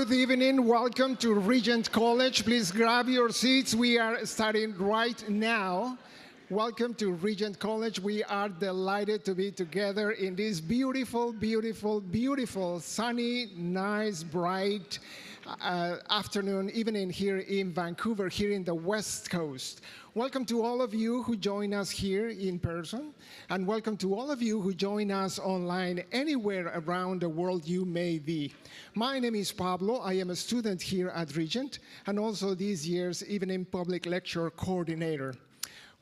Good evening. Welcome to Regent College. Please grab your seats. We are starting right now. Welcome to Regent College. We are delighted to be together in this beautiful, beautiful, beautiful, sunny, nice, bright afternoon, evening here in Vancouver, here in the West Coast. Welcome to all of you who join us here in person, and welcome to all of you who join us online anywhere around the world you may be. My name is Pablo. I am a student here at Regent, and also this year's Evening Public Lecture Coordinator.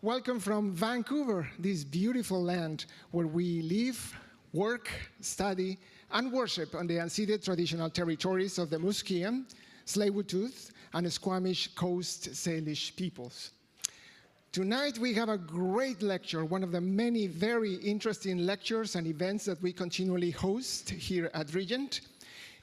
Welcome from Vancouver, this beautiful land where we live, work, study, and worship on the unceded traditional territories of the Musqueam, Tsleil-Waututh, and Squamish Coast Salish peoples. Tonight we have a great lecture, one of the many very interesting lectures and events that we continually host here at Regent.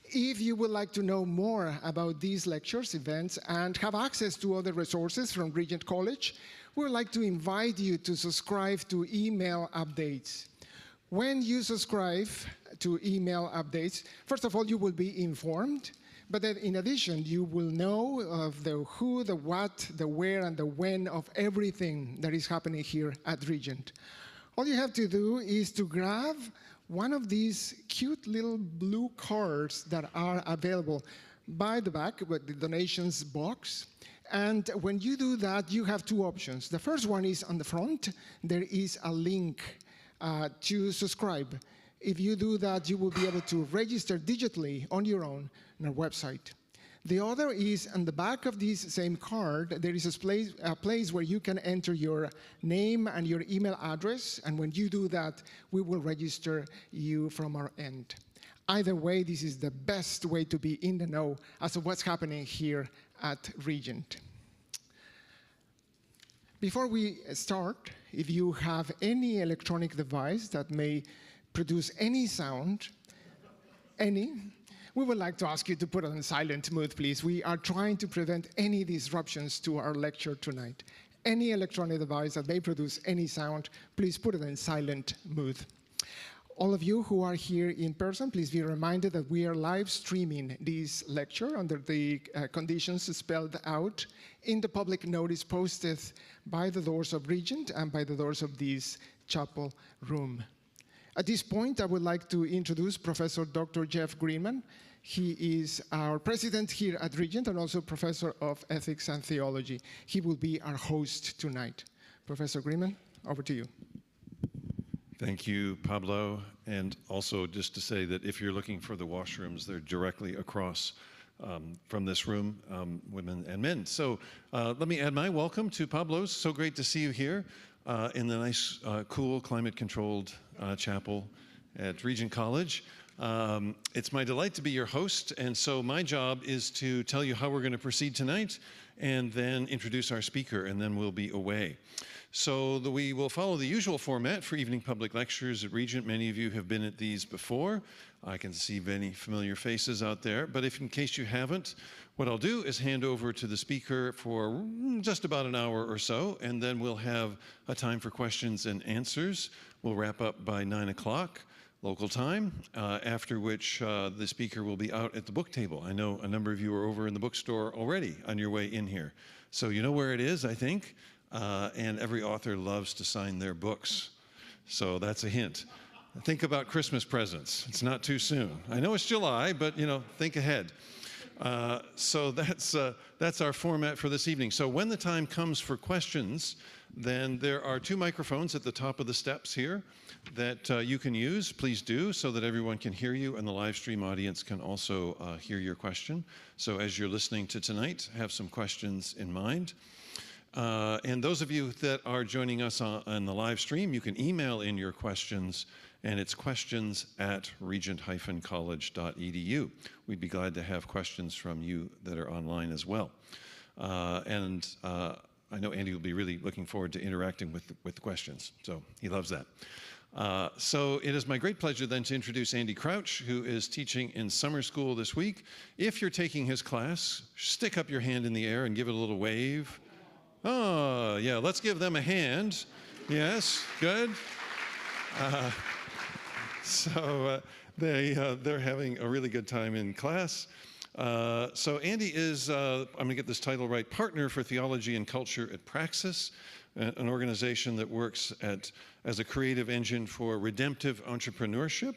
If you would like to know more about these lectures, events, and have access to other resources from Regent College, we would like to invite you to subscribe to email updates. When you subscribe to email updates, first of all, you will be informed, but then in addition, you will know of the who, the what, the where, and the when of everything that is happening here at Regent. All you have to do is to grab one of these cute little blue cards that are available by the back with the donations box. And when you do that, you have two options. The first one is on the front. There is a link to subscribe. If you do that, you will be able to register digitally on your own on our website. The other is on the back of this same card, there is a place where you can enter your name and your email address, and when you do that, we will register you from our end. Either way, this is the best way to be in the know as to what's happening here at Regent. Before we start, if you have any electronic device that may produce any sound, we would like to ask you to put it on silent mode, please. We are trying to prevent any disruptions to our lecture tonight. Any electronic device that may produce any sound, please put it in silent mode. All of you who are here in person, please be reminded that we are live streaming this lecture under the conditions spelled out in the public notice posted by the doors of Regent and by the doors of this chapel room. At this point, I would like to introduce Professor Dr. Jeff Greenman. He is our president here at Regent and also professor of ethics and theology. He will be our host tonight. Professor Greenman, over to you. Thank you, Pablo. And also just to say that if you're looking for the washrooms, they're directly across from this room, women and men. So let me add my welcome to Pablo's. So great to see you here in the nice, cool, climate-controlled chapel at Regent College. It's my delight to be your host, and so my job is to tell you how we're going to proceed tonight and then introduce our speaker, and then we'll be away. So we will follow the usual format for evening public lectures at Regent. Many of you have been at these before. I can see many familiar faces out there, but if in case you haven't, what I'll do is hand over to the speaker for just about an hour or so, and then we'll have a time for questions and answers. We'll wrap up by 9 o'clock local time, after which the speaker will be out at the book table. I know a number of you are over in the bookstore already on your way in here. So you know where it is, I think. And every author loves to sign their books. So that's a hint. Think about Christmas presents. It's not too soon. I know it's July, but you know, think ahead. So that's our format for this evening. So when the time comes for questions, then there are two microphones at the top of the steps here that you can use. Please do, so that everyone can hear you and the live stream audience can also hear your question. So as you're listening to tonight, have some questions in mind. And those of you that are joining us on the live stream, you can email in your questions, and it's questions@regent-college.edu. We'd be glad to have questions from you that are online as well. I know Andy will be really looking forward to interacting with the questions, so he loves that. So it is my great pleasure then to introduce Andy Crouch, who is teaching in summer school this week. If you're taking his class, stick up your hand in the air and give it a little wave. Oh, yeah, let's give them a hand. Yes, good. They're having a really good time in class. So Andy is, I'm going to get this title right, Partner for Theology and Culture at Praxis, an organization that works as a creative engine for redemptive entrepreneurship.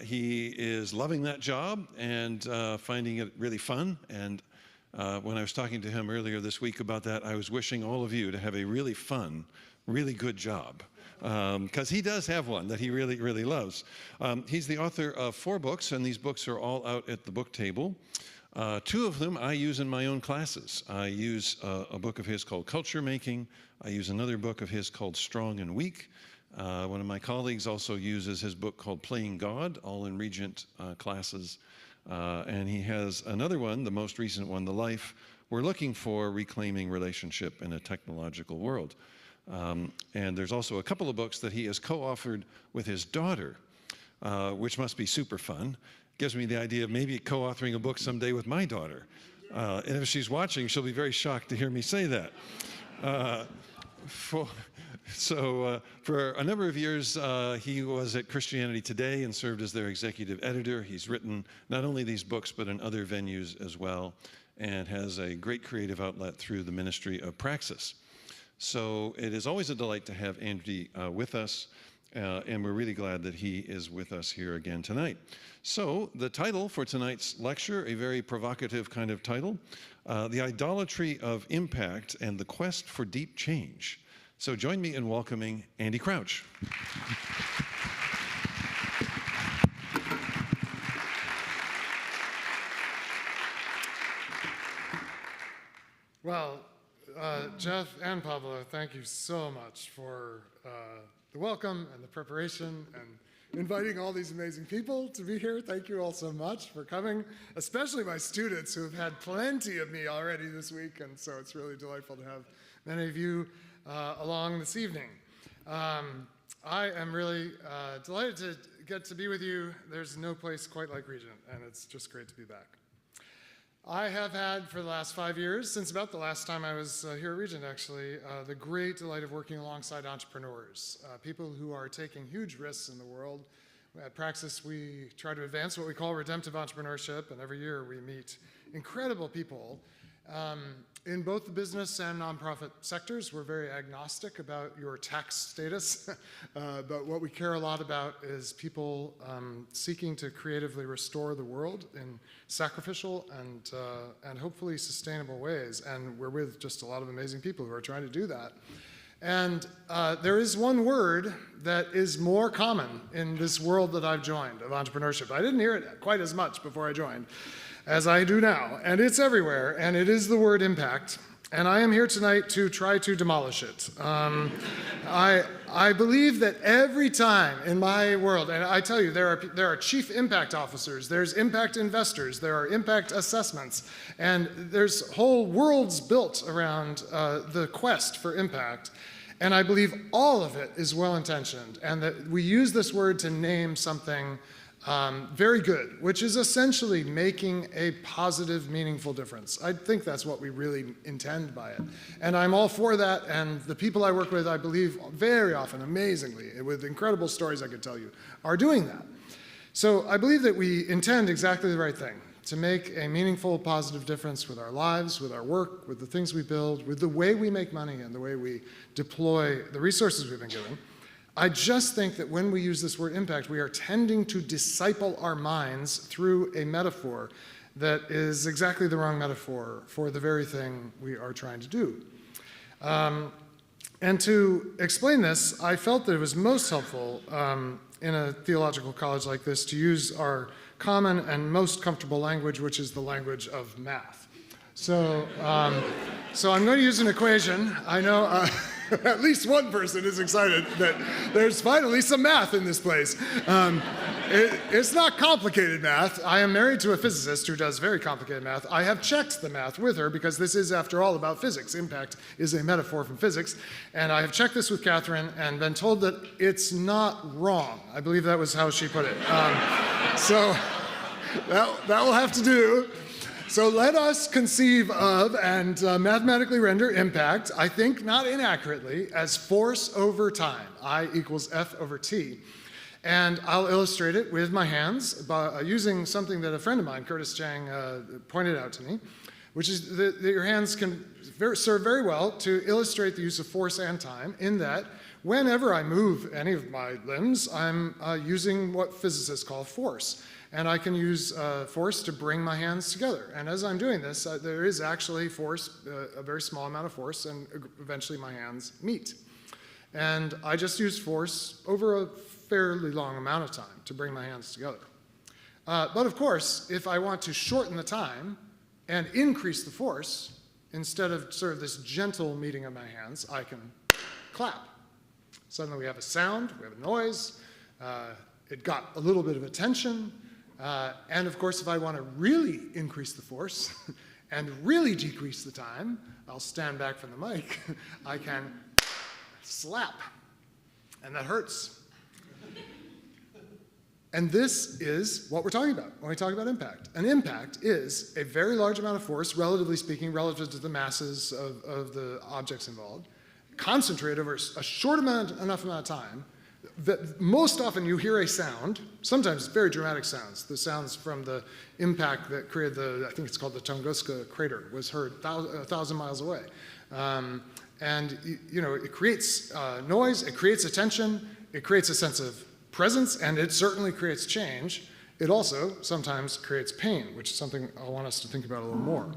He is loving that job and finding it really fun. And when I was talking to him earlier this week about that, I was wishing all of you to have a really fun, really good job. Because he does have one that he really, really loves. He's the author of 4 books, and these books are all out at the book table. 2 of them I use in my own classes. I use a book of his called Culture Making. I use another book of his called Strong and Weak. One of my colleagues also uses his book called Playing God, all in Regent classes. And he has another one, the most recent one, The Life We're Looking For, Reclaiming Relationship in a Technological World. And there's also a couple of books that he has co-authored with his daughter, which must be super fun. Gives me the idea of maybe co-authoring a book someday with my daughter. And if she's watching, she'll be very shocked to hear me say that. For a number of years, he was at Christianity Today and served as their executive editor. He's written not only these books, but in other venues as well, and has a great creative outlet through the ministry of Praxis. So it is always a delight to have Andy with us, and we're really glad that he is with us here again tonight. So the title for tonight's lecture, a very provocative kind of title, The Idolatry of Impact and the Quest for Deep Change. So join me in welcoming Andy Crouch. Well, Jeff and Pablo, thank you so much for the welcome and the preparation and inviting all these amazing people to be here. Thank you all so much for coming, especially my students who have had plenty of me already this week, and so it's really delightful to have many of you along this evening. I am really delighted to get to be with you. There's no place quite like Regent, and it's just great to be back. I have had for the last 5 years, since about the last time I was here at Regent actually, the great delight of working alongside entrepreneurs, people who are taking huge risks in the world. At Praxis, we try to advance what we call redemptive entrepreneurship, and every year we meet incredible people in both the business and nonprofit sectors. We're very agnostic about your tax status, but what we care a lot about is people seeking to creatively restore the world in sacrificial and hopefully sustainable ways. And we're with just a lot of amazing people who are trying to do that. And there is one word that is more common in this world that I've joined of entrepreneurship. I didn't hear it quite as much before I joined as I do now, and it's everywhere, and it is the word impact, and I am here tonight to try to demolish it. I believe that every time in my world, and I tell you, there are chief impact officers, there's impact investors, there are impact assessments, and there's whole worlds built around the quest for impact, and I believe all of it is well-intentioned, and that we use this word to name something very good, which is essentially making a positive, meaningful difference. I think that's what we really intend by it. And I'm all for that, and the people I work with, I believe, very often, amazingly, with incredible stories I could tell you, are doing that. So I believe that we intend exactly the right thing, to make a meaningful, positive difference with our lives, with our work, with the things we build, with the way we make money and the way we deploy the resources we've been given. I just think that when we use this word impact, we are tending to disciple our minds through a metaphor that is exactly the wrong metaphor for the very thing we are trying to do. And to explain this, I felt that it was most helpful in a theological college like this to use our common and most comfortable language, which is the language of math. So I'm going to use an equation. I know at least one person is excited that there's finally some math in this place. It's not complicated math. I am married to a physicist who does very complicated math. I have checked the math with her because this is, after all, about physics. Impact is a metaphor from physics. And I have checked this with Catherine and been told that it's not wrong. I believe that was how she put it. So that will have to do. So let us conceive of and mathematically render impact, I think not inaccurately, as force over time, I equals F over T. And I'll illustrate it with my hands by using something that a friend of mine, Curtis Chang, pointed out to me, which is that your hands can serve very well to illustrate the use of force and time, in that whenever I move any of my limbs, I'm using what physicists call force. And I can use force to bring my hands together. And as I'm doing this, there is actually force, a very small amount of force, and eventually my hands meet. And I just use force over a fairly long amount of time to bring my hands together. But of course, if I want to shorten the time and increase the force, instead of sort of this gentle meeting of my hands, I can clap. Suddenly we have a sound, we have a noise, it got a little bit of attention, and of course if I want to really increase the force and really decrease the time, I'll stand back from the mic, I can slap, and that hurts. And this is what we're talking about when we talk about impact. An impact is a very large amount of force, relatively speaking, relative to the masses of the objects involved, concentrated over a short enough amount of time, that most often you hear a sound, sometimes very dramatic sounds. The sounds from the impact that created I think it's called the Tunguska crater, was heard 1,000 miles away. And it creates noise, it creates attention, it creates a sense of presence, and it certainly creates change. It also sometimes creates pain, which is something I want us to think about a little more.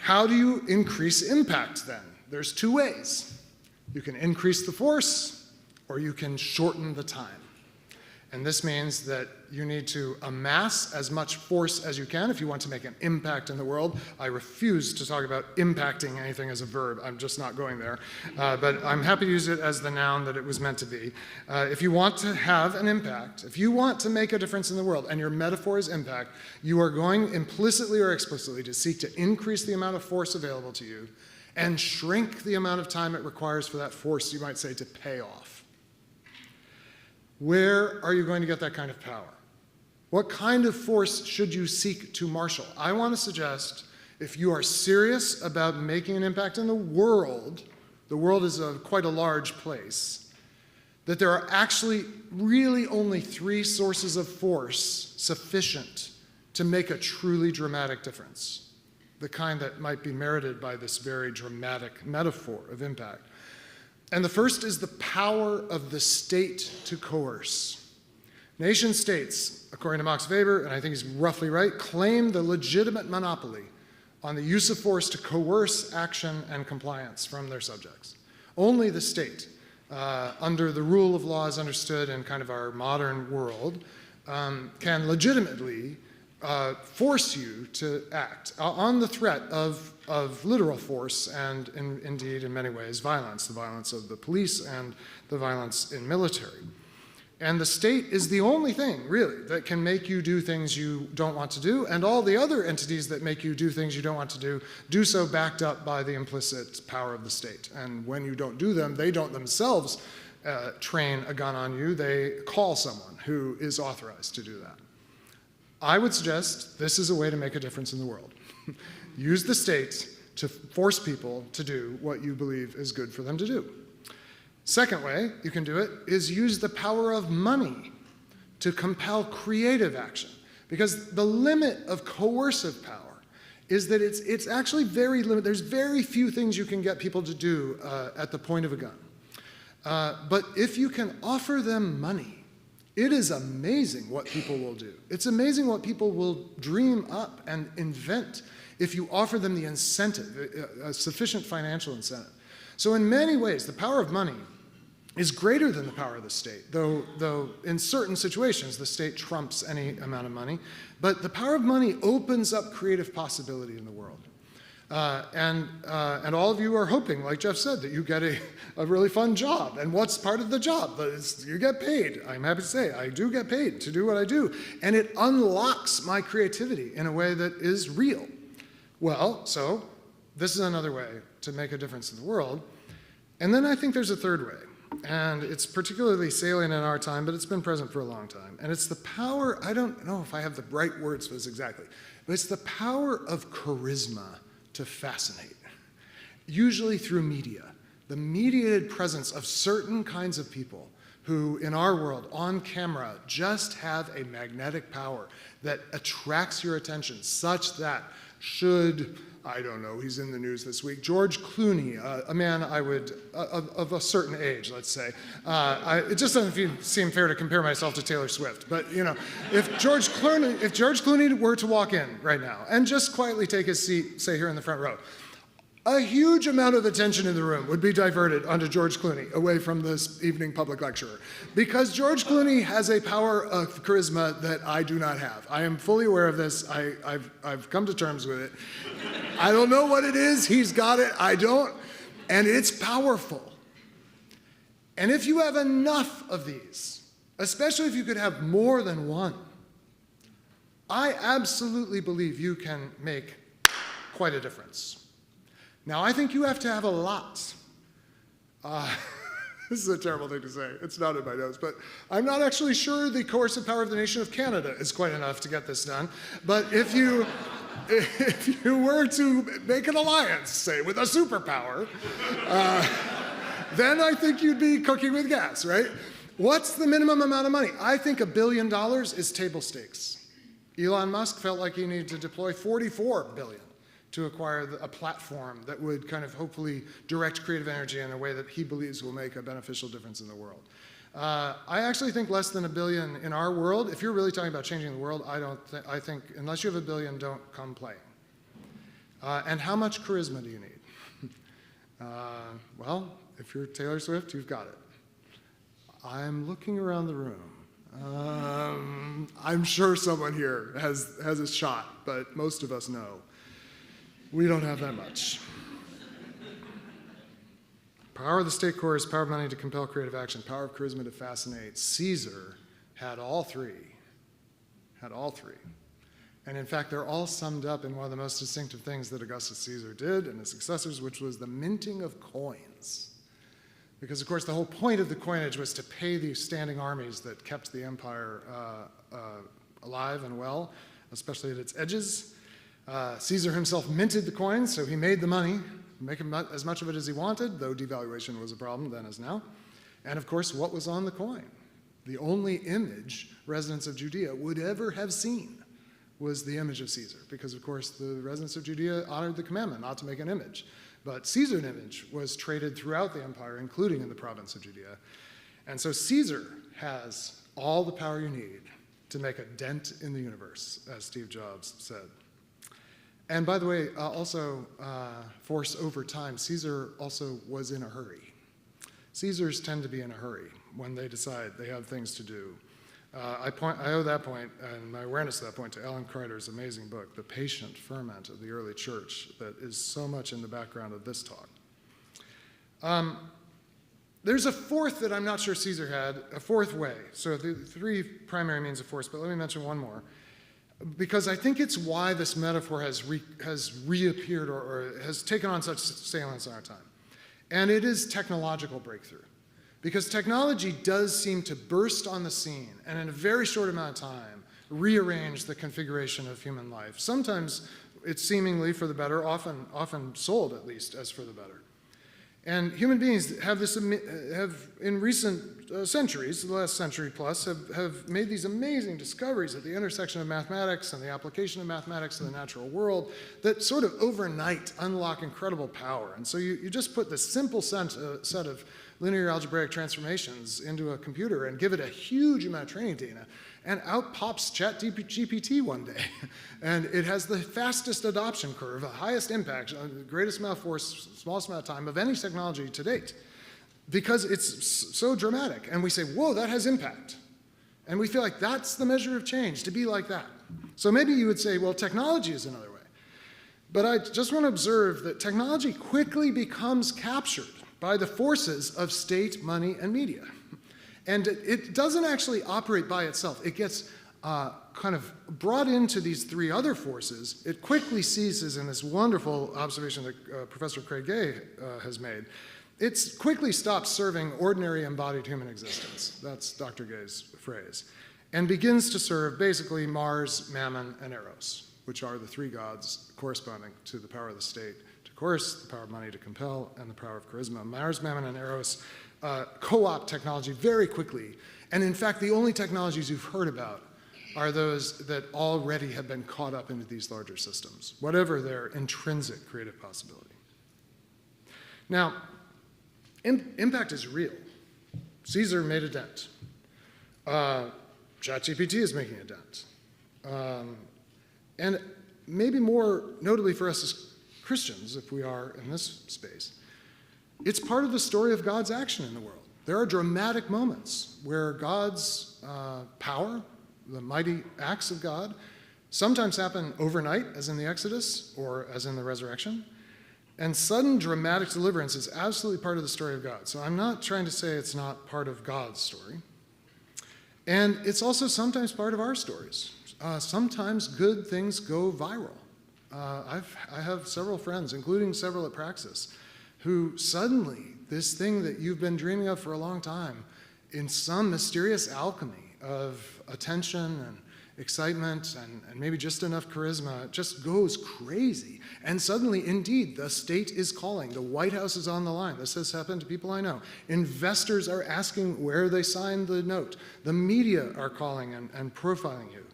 How do you increase impact then? There's two ways. You can increase the force, or you can shorten the time. And this means that you need to amass as much force as you can if you want to make an impact in the world. I refuse to talk about impacting anything as a verb. I'm just not going there. But I'm happy to use it as the noun that it was meant to be. If you want to have an impact, if you want to make a difference in the world, and your metaphor is impact, you are going implicitly or explicitly to seek to increase the amount of force available to you and shrink the amount of time it requires for that force, you might say, to pay off. Where are you going to get that kind of power? What kind of force should you seek to marshal? I want to suggest, if you are serious about making an impact in the world is quite a large place, that there are actually really only 3 sources of force sufficient to make a truly dramatic difference, the kind that might be merited by this very dramatic metaphor of impact. And the first is the power of the state to coerce. Nation states, according to Max Weber, and I think he's roughly right, claim the legitimate monopoly on the use of force to coerce action and compliance from their subjects. Only the state, under the rule of law as understood in kind of our modern world, can legitimately force you to act on the threat of literal force and indeed in many ways violence, the violence of the police and the violence in military. And the state is the only thing really that can make you do things you don't want to do, and all the other entities that make you do things you don't want to do so backed up by the implicit power of the state. And when you don't do them, they don't themselves train a gun on you, they call someone who is authorized to do that. I would suggest this is a way to make a difference in the world. Use the state to force people to do what you believe is good for them to do. Second way you can do it is use the power of money to compel creative action. Because the limit of coercive power is that it's actually very limited. There's very few things you can get people to do at the point of a gun. But if you can offer them money, it is amazing what people will do. It's amazing what people will dream up and invent if you offer them the incentive, a sufficient financial incentive. So in many ways, the power of money is greater than the power of the state, though in certain situations the state trumps any amount of money. But the power of money opens up creative possibility in the world. And all of you are hoping, like Jeff said, that you get a really fun job. And what's part of the job? You get paid. I'm happy to say I do get paid to do what I do. And it unlocks my creativity in a way that is real. Well, so this is another way to make a difference in the world. And then I think there's a third way. And it's particularly salient in our time, but it's been present for a long time. And it's the power, I don't know if I have the right words for this exactly, but it's the power of charisma to fascinate, usually through media. The mediated presence of certain kinds of people who in our world, on camera, just have a magnetic power that attracts your attention such that should, I don't know, he's in the news this week, George Clooney, a man I would, of a certain age, let's say. It just doesn't seem fair to compare myself to Taylor Swift, but if George Clooney were to walk in right now and just quietly take his seat, say here in the front row, a huge amount of attention in the room would be diverted onto George Clooney, away from this evening public lecturer. Because George Clooney has a power of charisma that I do not have. I am fully aware of this. I've come to terms with it. I don't know what it is. He's got it. I don't. And it's powerful. And if you have enough of these, especially if you could have more than one, I absolutely believe you can make quite a difference. Now, I think you have to have a lot. This is a terrible thing to say. It's not in my notes, but I'm not actually sure the coercive power of the nation of Canada is quite enough to get this done. But if you were to make an alliance, say, with a superpower, then I think you'd be cooking with gas, right? What's the minimum amount of money? I think $1 billion is table stakes. Elon Musk felt like he needed to deploy $44 billion to acquire a platform that would kind of hopefully direct creative energy in a way that he believes will make a beneficial difference in the world. I actually think less than $1 billion in our world. If you're really talking about changing the world, I think unless you have $1 billion, don't come playing. And how much charisma do you need? Well, if you're Taylor Swift, you've got it. I'm looking around the room. I'm sure someone here has a shot, but most of us know we don't have that much. Power of the state chorus, power of money to compel creative action, power of charisma to fascinate. Caesar had all three. And in fact, they're all summed up in one of the most distinctive things that Augustus Caesar did and his successors, which was the minting of coins. Because, of course, the whole point of the coinage was to pay the standing armies that kept the empire alive and well, especially at its edges. Caesar himself minted the coins, so he made the money, make as much of it as he wanted, though devaluation was a problem then as now. And of course, what was on the coin? The only image residents of Judea would ever have seen was the image of Caesar, because of course the residents of Judea honored the commandment not to make an image. But Caesar's image was traded throughout the empire, including in the province of Judea. And so Caesar has all the power you need to make a dent in the universe, as Steve Jobs said. And by the way, also force over time, Caesar also was in a hurry. Caesars tend to be in a hurry when they decide they have things to do. I owe that point and my awareness of that point to Alan Kreider's amazing book, The Patient Ferment of the Early Church, that is so much in the background of this talk. There's a fourth that I'm not sure Caesar had, a fourth way. So the three primary means of force, but let me mention one more. Because I think it's why this metaphor has reappeared or has taken on such salience in our time. And it is technological breakthrough. Because technology does seem to burst on the scene and in a very short amount of time rearrange the configuration of human life. Sometimes it's seemingly for the better, often sold at least as for the better. And human beings have in recent centuries, the last century plus, have made these amazing discoveries at the intersection of mathematics and the application of mathematics to the natural world that sort of overnight unlock incredible power. And so you just put this simple set of linear algebraic transformations into a computer and give it a huge amount of training data, and out pops ChatGPT one day. And it has the fastest adoption curve, the highest impact, the greatest amount of force, smallest amount of time of any technology to date, because it's so dramatic. And we say, whoa, that has impact. And we feel like that's the measure of change, to be like that. So maybe you would say, well, technology is another way. But I just want to observe that technology quickly becomes captured by the forces of state, money, and media. And it doesn't actually operate by itself. It gets kind of brought into these three other forces. It quickly ceases, in this wonderful observation that Professor Craig Gay has made, it quickly stops serving ordinary embodied human existence. That's Dr. Gay's phrase. And begins to serve basically Mars, Mammon, and Eros, which are the three gods corresponding to the power of the state to coerce, the power of money to compel, and the power of charisma. Mars, Mammon, and Eros co-opt technology very quickly. And in fact, the only technologies you've heard about are those that already have been caught up into these larger systems, whatever their intrinsic creative possibility. Now, impact is real. Caesar made a dent. ChatGPT is making a dent. And maybe more notably for us as Christians, if we are in this space, it's part of the story of God's action in the world. There are dramatic moments where God's power, the mighty acts of God, sometimes happen overnight, as in the Exodus or as in the resurrection. And sudden dramatic deliverance is absolutely part of the story of God. So I'm not trying to say it's not part of God's story. And it's also sometimes part of our stories. Sometimes good things go viral. I have several friends, including several at Praxis, who suddenly, this thing that you've been dreaming of for a long time, in some mysterious alchemy of attention and excitement and maybe just enough charisma, just goes crazy. And suddenly, indeed, the state is calling. The White House is on the line. This has happened to people I know. Investors are asking where they signed the note. The media are calling and profiling you.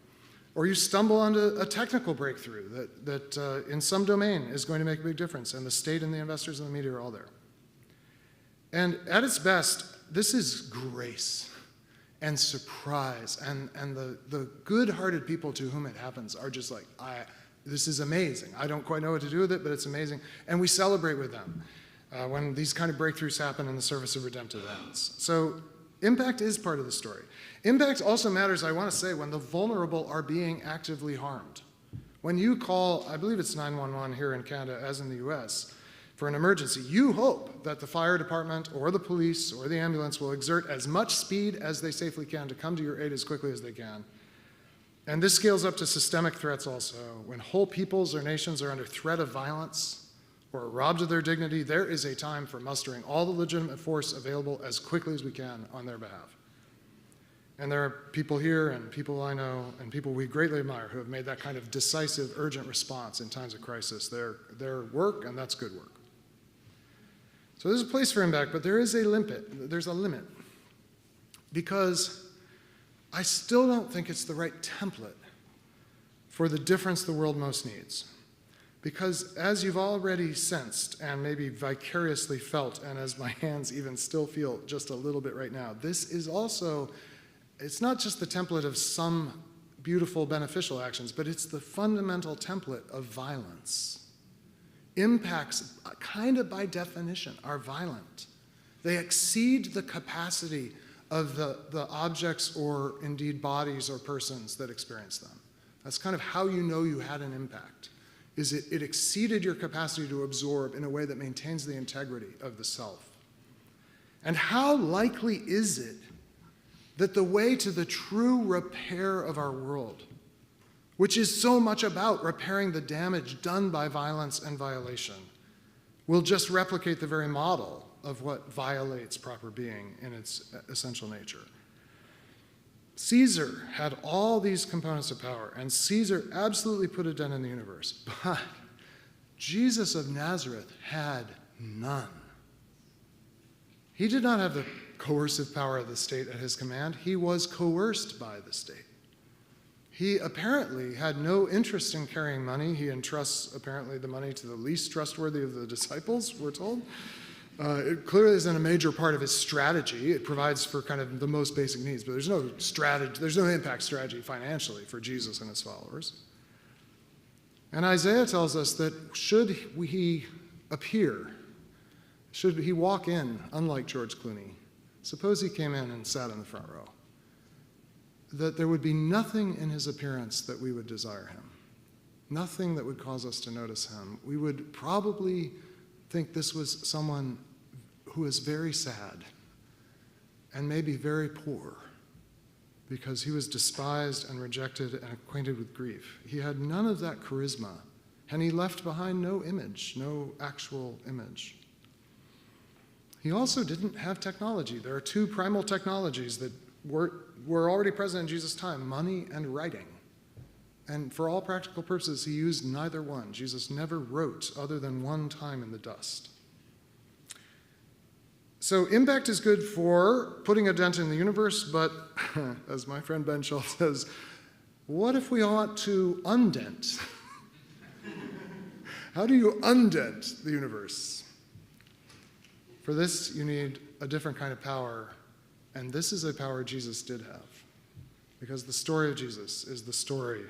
Or you stumble onto a technical breakthrough that in some domain is going to make a big difference, and the state and the investors and the media are all there. And at its best, this is grace and surprise, and the good-hearted people to whom it happens are just like, this is amazing. I don't quite know what to do with it, but it's amazing. And we celebrate with them when these kind of breakthroughs happen in the service of redemptive ends. So impact is part of the story. Impact also matters, I want to say, when the vulnerable are being actively harmed. When you call, I believe it's 911 here in Canada, as in the US, for an emergency, you hope that the fire department or the police or the ambulance will exert as much speed as they safely can to come to your aid as quickly as they can. And this scales up to systemic threats also. When whole peoples or nations are under threat of violence or robbed of their dignity, there is a time for mustering all the legitimate force available as quickly as we can on their behalf. And there are people here and people I know and people we greatly admire who have made that kind of decisive, urgent response in times of crisis. Their work, and that's good work. So there's a place for impact, but there is a limit. There's a limit. Because I still don't think it's the right template for the difference the world most needs. Because as you've already sensed and maybe vicariously felt, and as my hands even still feel just a little bit right now, this is also, it's not just the template of some beautiful beneficial actions, but it's the fundamental template of violence. Impacts, kind of by definition, are violent. They exceed the capacity of the objects or indeed bodies or persons that experience them. That's kind of how you know you had an impact, is it exceeded your capacity to absorb in a way that maintains the integrity of the self. And how likely is it that the way to the true repair of our world, which is so much about repairing the damage done by violence and violation, will just replicate the very model of what violates proper being in its essential nature? Caesar had all these components of power, and Caesar absolutely put a dent in the universe. But Jesus of Nazareth had none. He did not have the coercive power of the state at his command. He was coerced by the state. He apparently had no interest in carrying money. He entrusts apparently the money to the least trustworthy of the disciples, we're told. It clearly isn't a major part of his strategy. It provides for kind of the most basic needs, but there's no strategy, there's no impact strategy financially for Jesus and his followers. And Isaiah tells us that should he appear, should he walk in, unlike George Clooney, suppose he came in and sat in the front row, that there would be nothing in his appearance that we would desire him, nothing that would cause us to notice him. We would probably think this was someone who is very sad and maybe very poor because he was despised and rejected and acquainted with grief. He had none of that charisma, and he left behind no image, no actual image. He also didn't have technology. There are two primal technologies that were already present in Jesus' time, money and writing. And for all practical purposes, he used neither one. Jesus never wrote other than one time in the dust. So impact is good for putting a dent in the universe, but as my friend Ben Schultz says, what if we ought to undent? How do you undent the universe? For this, you need a different kind of power, and this is a power Jesus did have, because the story of Jesus is the story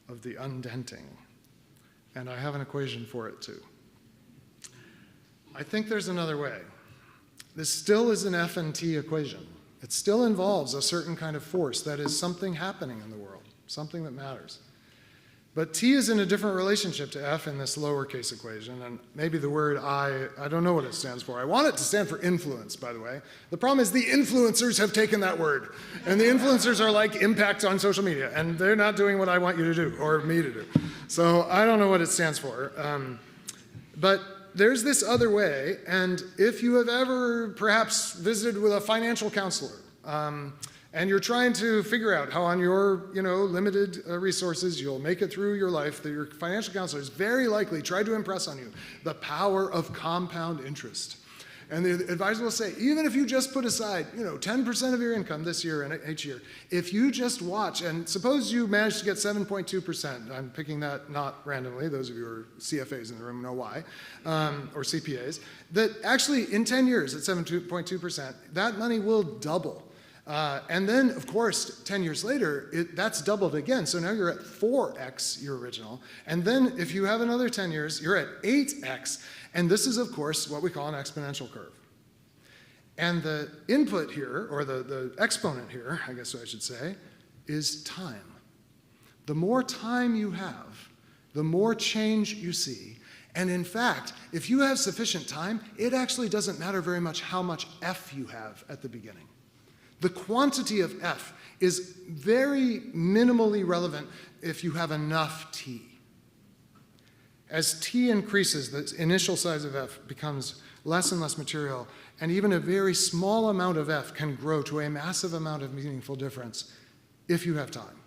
of the undenting, and I have an equation for it too. I think there's another way. This still is an F and T equation. It still involves a certain kind of force, that is something happening in the world, something that matters. But T is in a different relationship to F in this lowercase equation, and maybe the word I don't know what it stands for. I want it to stand for influence, by the way. The problem is the influencers have taken that word, and the influencers are like impact on social media, and they're not doing what I want you to do, or me to do. So I don't know what it stands for. But there's this other way, and if you have ever perhaps visited with a financial counselor, and you're trying to figure out how on your limited resources you'll make it through your life, that your financial counselor is very likely tried to impress on you the power of compound interest. And the advisor will say, even if you just put aside 10% of your income this year and each year, if you just watch, and suppose you manage to get 7.2%, I'm picking that not randomly, those of you who are CFAs in the room know why, or CPAs, that actually in 10 years at 7.2%, that money will double. And then, of course, 10 years later, that's doubled again. So now you're at 4x your original. And then if you have another 10 years, you're at 8x. And this is, of course, what we call an exponential curve. And the input here, or the exponent here, I guess I should say, is time. The more time you have, the more change you see. And in fact, if you have sufficient time, it actually doesn't matter very much how much F you have at the beginning. The quantity of F is very minimally relevant if you have enough T. As T increases, the initial size of F becomes less and less material, and even a very small amount of F can grow to a massive amount of meaningful difference if you have time.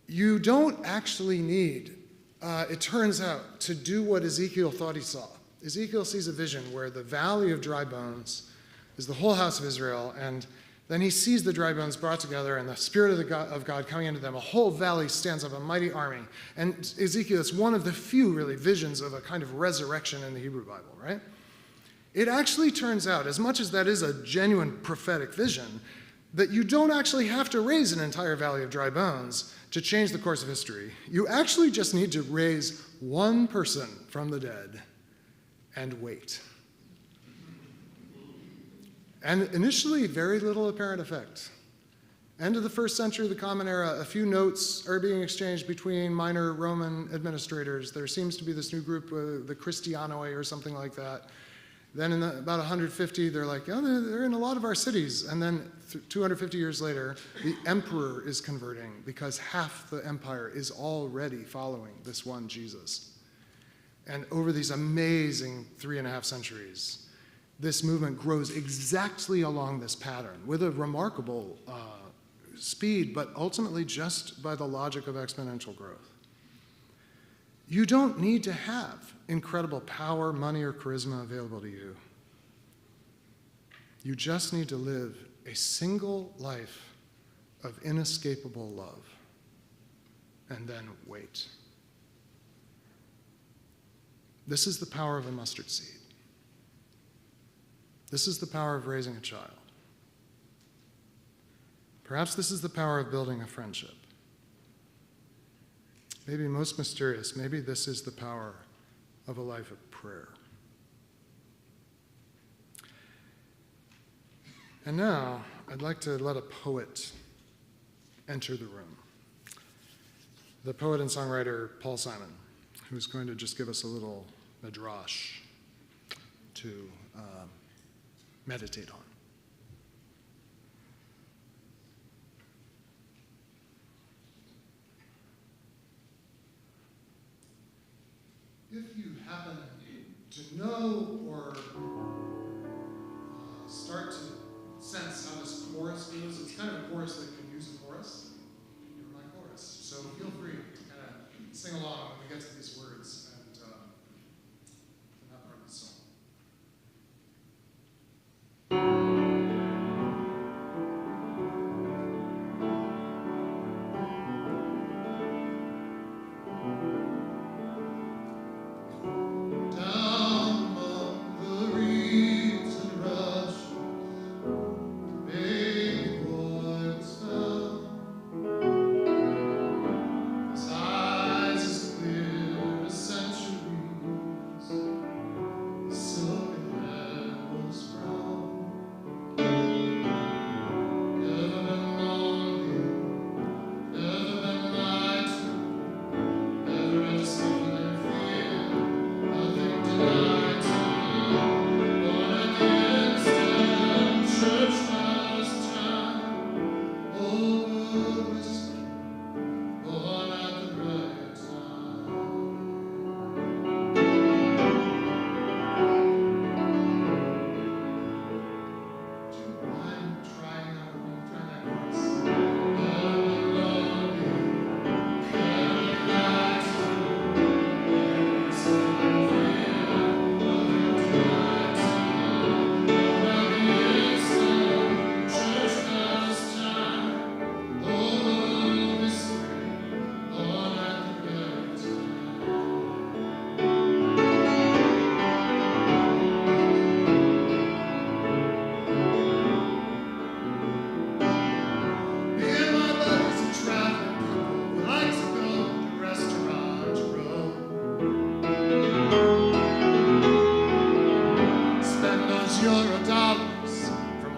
You don't actually need, it turns out, to do what Ezekiel thought he saw. Ezekiel sees a vision where the valley of dry bones is the whole house of Israel, and then he sees the dry bones brought together and the Spirit of God coming into them. A whole valley stands up, a mighty army. And Ezekiel is one of the few, really, visions of a kind of resurrection in the Hebrew Bible, right? It actually turns out, as much as that is a genuine prophetic vision, that you don't actually have to raise an entire valley of dry bones to change the course of history. You actually just need to raise one person from the dead and wait. And initially, very little apparent effect. End of the first century of the Common Era, a few notes are being exchanged between minor Roman administrators. There seems to be this new group, the Christianoi or something like that. Then in about 150, they're like, oh, they're in a lot of our cities. And then 250 years later, the emperor is converting because half the empire is already following this one Jesus. And over these amazing 3.5 centuries, this movement grows exactly along this pattern with a remarkable speed, but ultimately just by the logic of exponential growth. You don't need to have incredible power, money, or charisma available to you. You just need to live a single life of inescapable love, and then wait. This is the power of a mustard seed. This is the power of raising a child. Perhaps this is the power of building a friendship. Maybe most mysterious, maybe this is the power of a life of prayer. And now, I'd like to let a poet enter the room. The poet and songwriter Paul Simon, who's going to just give us a little midrash to meditate on. If you happen to know or start to sense how this chorus goes, it's kind of a chorus that can use a chorus, you're my chorus. So feel free to kind of sing along when we get to these words and that part of the song.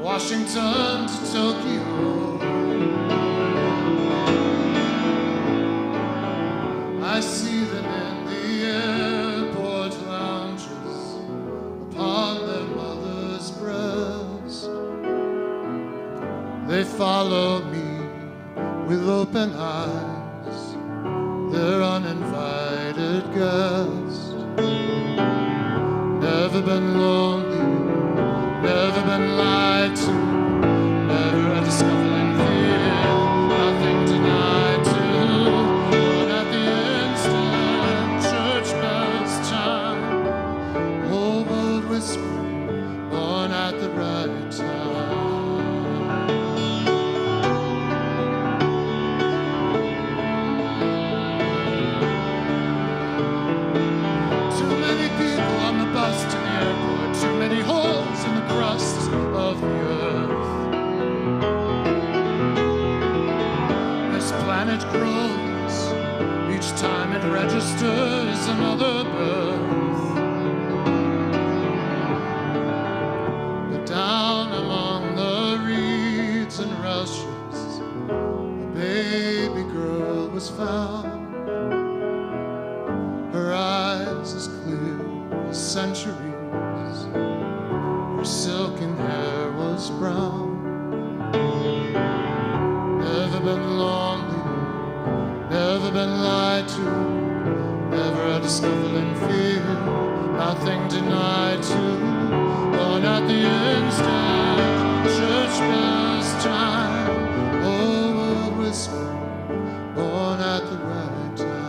Washington to Tokyo. I see them in the airport lounges upon their mother's breast. They follow me with open eyes, their uninvited guest. Never been lonely, never been lied to, never a discovering fear, nothing denied to. But at the instant, church bells chime, whole world whispering, born at the right time. Too many people on the bus to the airport, too many holes in the crust of the earth. This planet grows each time it registers another birth. But down among the reeds and rushes, a baby girl was found. Her eyes as clear as centuries, her silken hair was brown. Never been lonely, never been lied to, never a discovering fear, nothing denied to. Born at the instant, church bells chime, whole world whispering, born at the right time.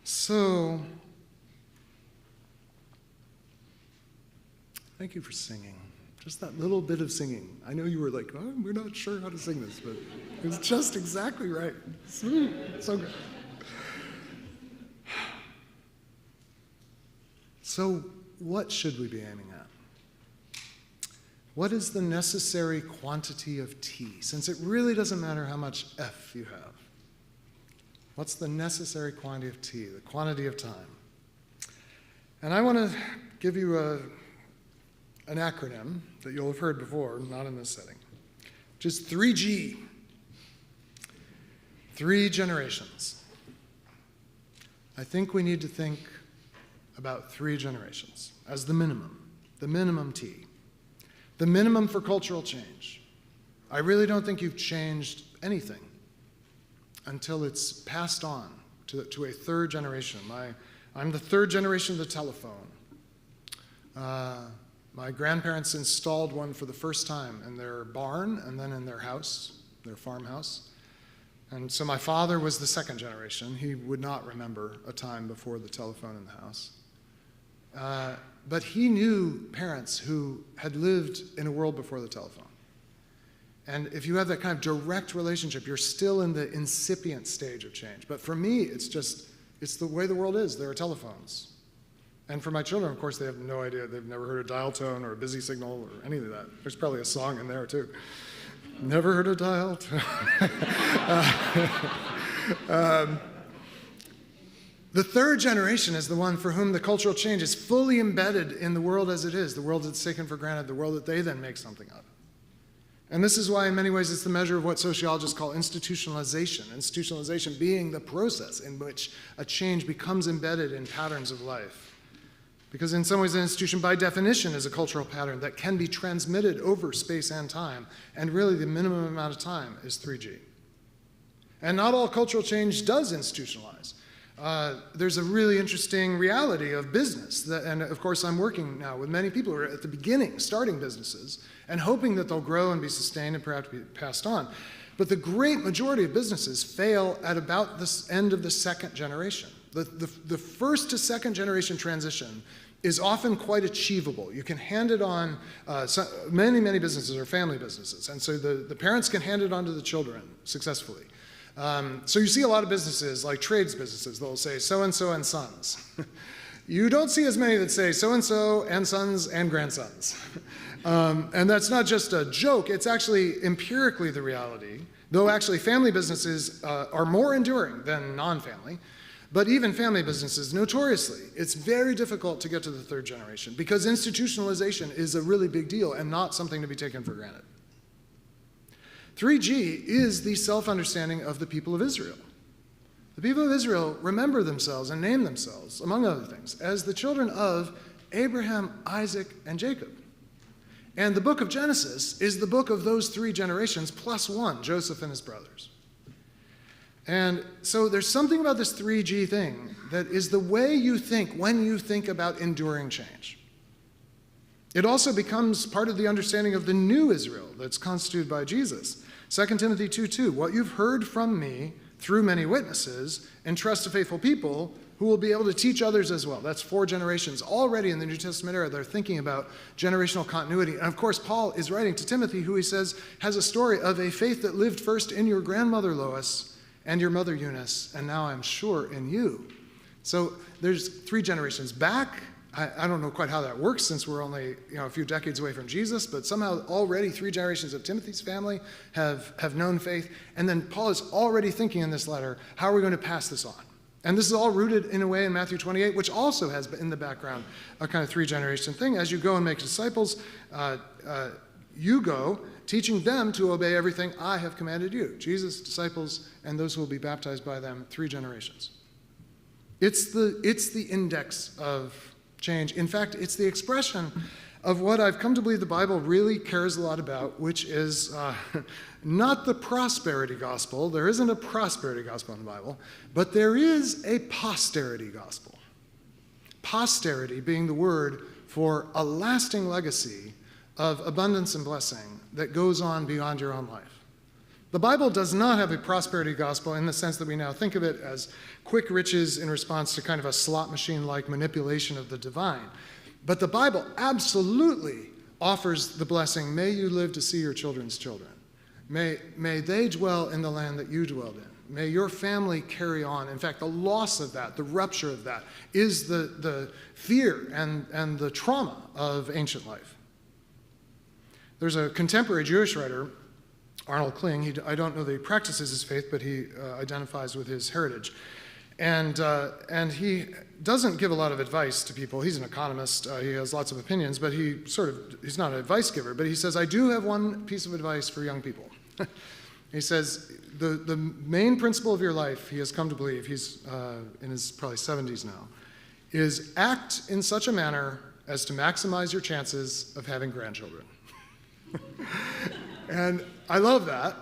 So, thank you for singing. Just that little bit of singing. I know you were like, oh, we're not sure how to sing this, but it was just exactly right. So good. So, what should we be aiming at? What is the necessary quantity of T? Since it really doesn't matter how much F you have. What's the necessary quantity of T, the quantity of time? And I want to give you an acronym that you'll have heard before, not in this setting, which is 3G. 3 generations. I think we need to think about 3 generations as the minimum T, the minimum for cultural change. I really don't think you've changed anything until it's passed on to a 3rd generation. I'm the 3rd generation of the telephone. My grandparents installed one for the first time in their barn and then in their house, their farmhouse. And so my father was the 2nd generation. He would not remember a time before the telephone in the house. But he knew parents who had lived in a world before the telephone. And if you have that kind of direct relationship, you're still in the incipient stage of change. But for me, it's the way the world is. There are telephones. And for my children, of course, they have no idea. They've never heard a dial tone or a busy signal or any of that. There's probably a song in there, too. Never heard a dial tone. The 3rd generation is the one for whom the cultural change is fully embedded in the world as it is, the world that's taken for granted, the world that they then make something of. And this is why, in many ways, it's the measure of what sociologists call institutionalization. Institutionalization being the process in which a change becomes embedded in patterns of life. Because in some ways, an institution, by definition, is a cultural pattern that can be transmitted over space and time, and really the minimum amount of time is 3G. And not all cultural change does institutionalize. There's a really interesting reality of business, and of course I'm working now with many people who are at the beginning, starting businesses, and hoping that they'll grow and be sustained and perhaps be passed on. But the great majority of businesses fail at about the end of the 2nd generation. The 1st to 2nd generation transition is often quite achievable. You can hand it on, many businesses are family businesses, and so the parents can hand it on to the children successfully. So you see a lot of businesses, like trades businesses, they'll say so-and-so and sons. You don't see as many that say so-and-so and sons and grandsons. And that's not just a joke, it's actually empirically the reality, though actually family businesses are more enduring than non-family. But even family businesses, notoriously, it's very difficult to get to the 3rd generation because institutionalization is a really big deal and not something to be taken for granted. 3G is the self-understanding of the people of Israel. The people of Israel remember themselves and name themselves, among other things, as the children of Abraham, Isaac, and Jacob. And the book of Genesis is the book of those 3 generations plus 1, Joseph and his brothers. And so there's something about this 3G thing that is the way you think when you think about enduring change. It also becomes part of the understanding of the new Israel that's constituted by Jesus. 2 Timothy 2:2, what you've heard from me through many witnesses, entrust to faithful people who will be able to teach others as well. That's 4 generations. Already in the New Testament era, they're thinking about generational continuity. And of course, Paul is writing to Timothy, who he says has a story of a faith that lived first in your grandmother Lois and your mother Eunice, and now I'm sure in you. So there's 3 generations back. I don't know quite how that works since we're only a few decades away from Jesus, but somehow already 3 generations of Timothy's family have known faith. And then Paul is already thinking in this letter, how are we going to pass this on? And this is all rooted in a way in Matthew 28, which also has in the background a kind of 3-generation thing. As you go and make disciples, you go teaching them to obey everything I have commanded you. Jesus, disciples, and those who will be baptized by them, 3 generations. It's the index of change. In fact, it's the expression of what I've come to believe the Bible really cares a lot about, which is not the prosperity gospel. There isn't a prosperity gospel in the Bible, but there is a posterity gospel. Posterity being the word for a lasting legacy of abundance and blessing that goes on beyond your own life. The Bible does not have a prosperity gospel in the sense that we now think of it as quick riches in response to kind of a slot machine-like manipulation of the divine. But the Bible absolutely offers the blessing, may you live to see your children's children. May they dwell in the land that you dwelled in. May your family carry on. In fact, the loss of that, the rupture of that, is the fear and the trauma of ancient life. There's a contemporary Jewish writer, Arnold Kling. I don't know that he practices his faith, but he identifies with his heritage. And he doesn't give a lot of advice to people. He's an economist. He has lots of opinions, but he's not an advice giver. But he says, I do have one piece of advice for young people. He says, the main principle of your life, he has come to believe, he's in his probably 70s now, is act in such a manner as to maximize your chances of having grandchildren. And I love that.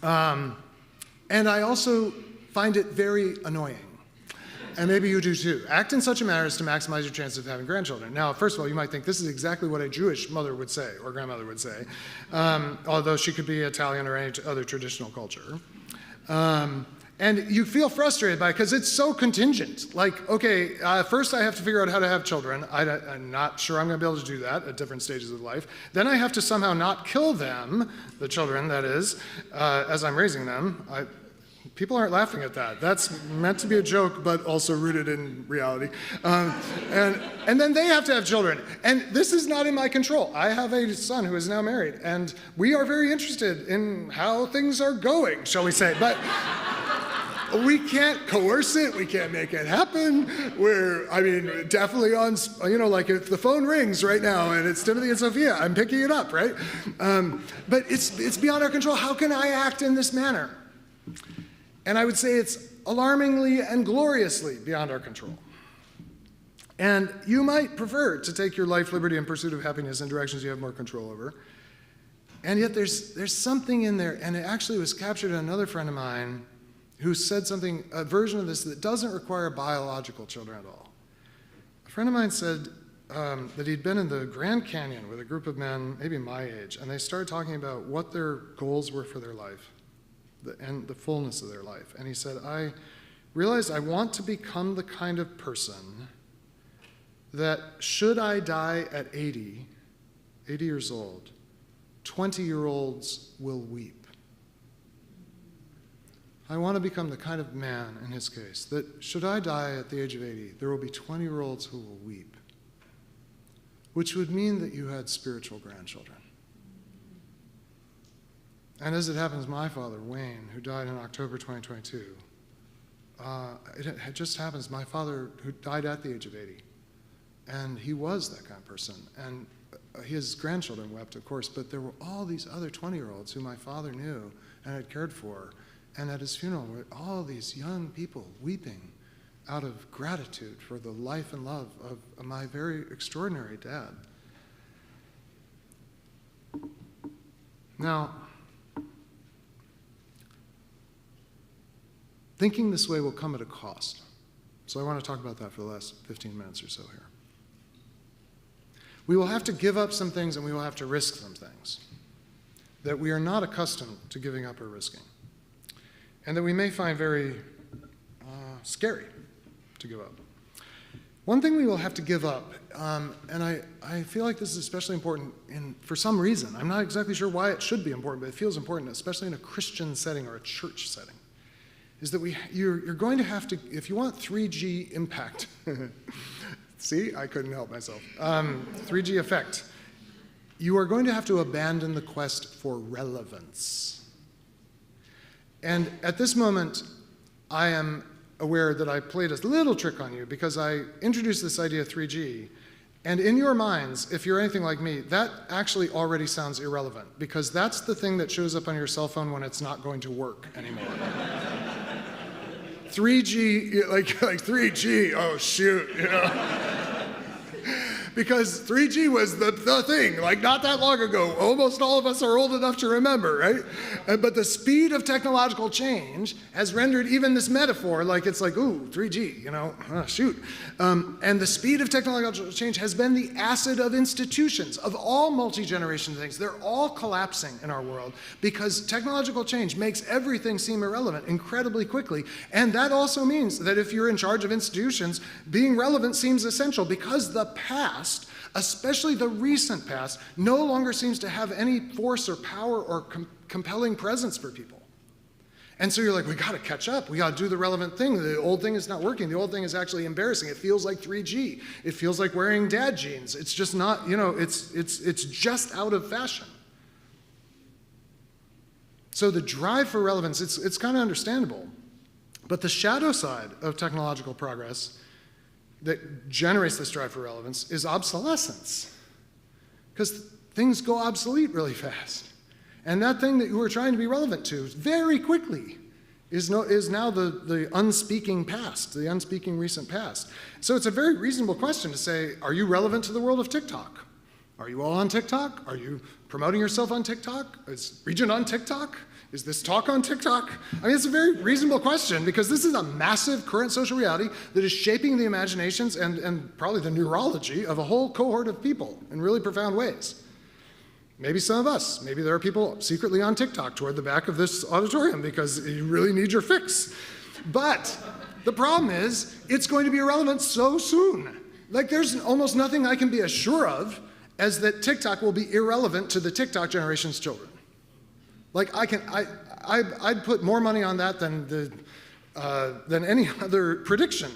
And I also find it very annoying. And maybe you do too. Act in such a manner as to maximize your chances of having grandchildren. Now, first of all, you might think this is exactly what a Jewish mother would say, or grandmother would say, although she could be Italian or any other traditional culture. And you feel frustrated by it because it's so contingent. Like, okay, first I have to figure out how to have children. I'm not sure I'm going to be able to do that at different stages of life. Then I have to somehow not kill them, the children, that is, as I'm raising them. People aren't laughing at that. That's meant to be a joke, but also rooted in reality. And then they have to have children. And this is not in my control. I have a son who is now married, and we are very interested in how things are going, shall we say. But we can't coerce it. We can't make it happen. Definitely on, like if the phone rings right now and it's Timothy and Sophia, I'm picking it up, right? But it's beyond our control. How can I act in this manner? And I would say it's alarmingly and gloriously beyond our control. And you might prefer to take your life, liberty, and pursuit of happiness in directions you have more control over. And yet there's something in there, and it actually was captured in another friend of mine who said something, a version of this that doesn't require biological children at all. A friend of mine said that he'd been in the Grand Canyon with a group of men, maybe my age, and they started talking about what their goals were for their life. And the fullness of their life. And he said, I realized I want to become the kind of person that should I die at 80 years old, 20-year-olds will weep. I want to become the kind of man, in his case, that should I die at the age of 80, there will be 20-year-olds who will weep, which would mean that you had spiritual grandchildren. And as it happens, my father, Wayne, who died in October 2022, it just happens, my father, who died at the age of 80, and he was that kind of person. And his grandchildren wept, of course, but there were all these other 20-year-olds who my father knew and had cared for. And at his funeral, were all these young people weeping out of gratitude for the life and love of my very extraordinary dad. Now, thinking this way will come at a cost. So I want to talk about that for the last 15 minutes or so here. We will have to give up some things and we will have to risk some things that we are not accustomed to giving up or risking, and that we may find very scary to give up. One thing we will have to give up, and I feel like this is especially important for some reason. I'm not exactly sure why it should be important, but it feels important, especially in a Christian setting or a church setting, is that you're going to have to, if you want 3G impact, see, I couldn't help myself, 3G effect, you are going to have to abandon the quest for relevance. And at this moment, I am aware that I played a little trick on you because I introduced this idea of 3G, and in your minds, if you're anything like me, that actually already sounds irrelevant because that's the thing that shows up on your cell phone when it's not going to work anymore. 3G, like 3G, oh shoot, you know. Because 3G was the thing, like not that long ago. Almost all of us are old enough to remember, right? But the speed of technological change has rendered even this metaphor like it's like, ooh, 3G, you know, shoot. And the speed of technological change has been the acid of institutions, of all multi-generation things. They're all collapsing in our world because technological change makes everything seem irrelevant incredibly quickly. And that also means that if you're in charge of institutions, being relevant seems essential because the past, especially the recent past, no longer seems to have any force or power or compelling presence for people. And so you're like, we got to catch up. We got to do the relevant thing. The old thing is not working. The old thing is actually embarrassing. It feels like 3G. It feels like wearing dad jeans. It's just not, you know, it's just out of fashion. So the drive for relevance, it's kind of understandable. But the shadow side of technological progress that generates this drive for relevance is obsolescence, because things go obsolete really fast. And that thing that you were trying to be relevant to very quickly is now the unspeaking past, the unspeaking recent past. So it's a very reasonable question to say, are you relevant to the world of TikTok? Are you all on TikTok? Are you promoting yourself on TikTok? Is Regent on TikTok? Is this talk on TikTok? I mean, it's a very reasonable question because this is a massive current social reality that is shaping the imaginations and probably the neurology of a whole cohort of people in really profound ways. Maybe some of us, maybe there are people secretly on TikTok toward the back of this auditorium because you really need your fix. But the problem is, it's going to be irrelevant so soon. Like, there's almost nothing I can be as sure of as that TikTok will be irrelevant to the TikTok generation's children. Like, I'd put more money on that than any other prediction.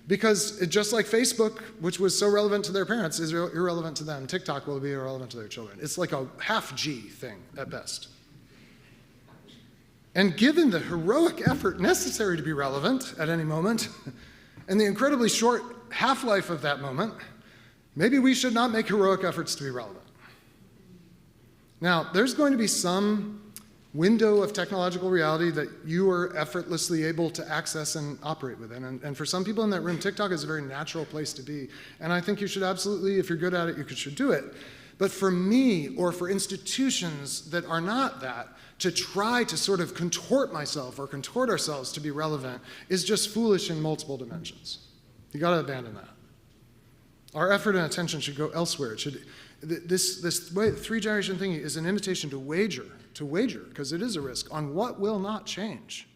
Because just like Facebook, which was so relevant to their parents, is irrelevant to them, TikTok will be irrelevant to their children. It's like a half G thing at best. And given the heroic effort necessary to be relevant at any moment, and the incredibly short half-life of that moment, maybe we should not make heroic efforts to be relevant. Now, there's going to be some window of technological reality that you are effortlessly able to access and operate within. And for some people in that room, TikTok is a very natural place to be. And I think you should absolutely, if you're good at it, you should do it. But for me, or for institutions that are not that, to try to sort of contort myself or contort ourselves to be relevant is just foolish in multiple dimensions. You gotta abandon that. Our effort and attention should go elsewhere. It should, this way, three-generation thinking is an invitation to wager, because it is a risk, on what will not change,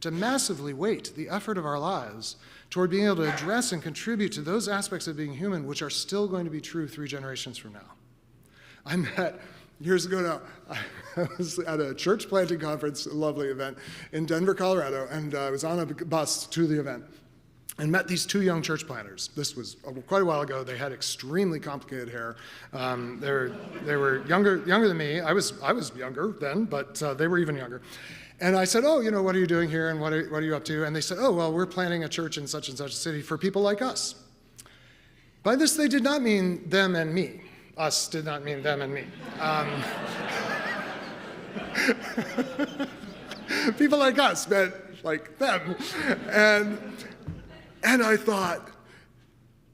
to massively weight the effort of our lives toward being able to address and contribute to those aspects of being human which are still going to be true 3 generations from now. I met, years ago now, I was at a church planting conference, a lovely event, in Denver, Colorado, and I was on a bus to the event and met these 2 young church planters. This was quite a while ago. They had extremely complicated hair. They were younger than me. I was younger then, but they were even younger. And I said, oh, what are you doing here, and what are you up to? And they said, oh, well, we're planting a church in such and such a city for people like us. By this, they did not mean them and me. Us did not mean them and me. People like us meant like them. And I thought,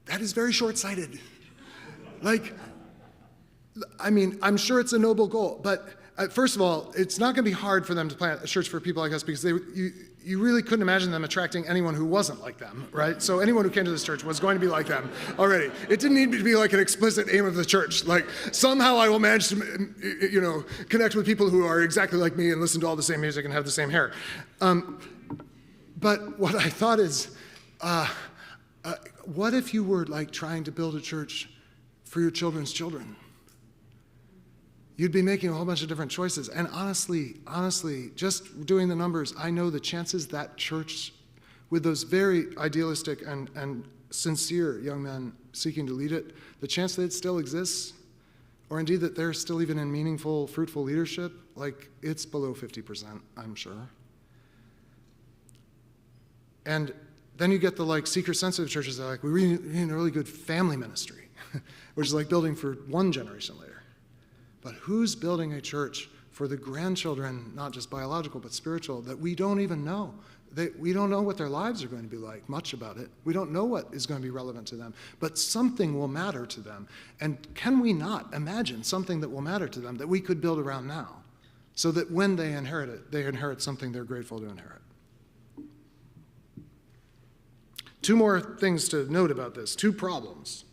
that is very short-sighted. Like, I mean, I'm sure it's a noble goal, but first of all, it's not going to be hard for them to plant a church for people like us because you really couldn't imagine them attracting anyone who wasn't like them, right? So anyone who came to this church was going to be like them already. It didn't need to be like an explicit aim of the church. Like, somehow I will manage to, connect with people who are exactly like me and listen to all the same music and have the same hair. But what I thought is, what if you were like trying to build a church for your children's children? You'd be making a whole bunch of different choices. And honestly, just doing the numbers, I know the chances that church, with those very idealistic and sincere young men seeking to lead it, the chance that it still exists, or indeed that they're still even in meaningful, fruitful leadership, like, it's below 50%, I'm sure. And then you get the seeker-sensitive churches that are like, we need a really good family ministry, which is like building for 1 generation later. But who's building a church for the grandchildren, not just biological, but spiritual, that we don't even know? We don't know what their lives are going to be like, much about it. We don't know what is going to be relevant to them, but something will matter to them. And can we not imagine something that will matter to them that we could build around now, so that when they inherit it, they inherit something they're grateful to inherit? 2 more things to note about this, 2 problems,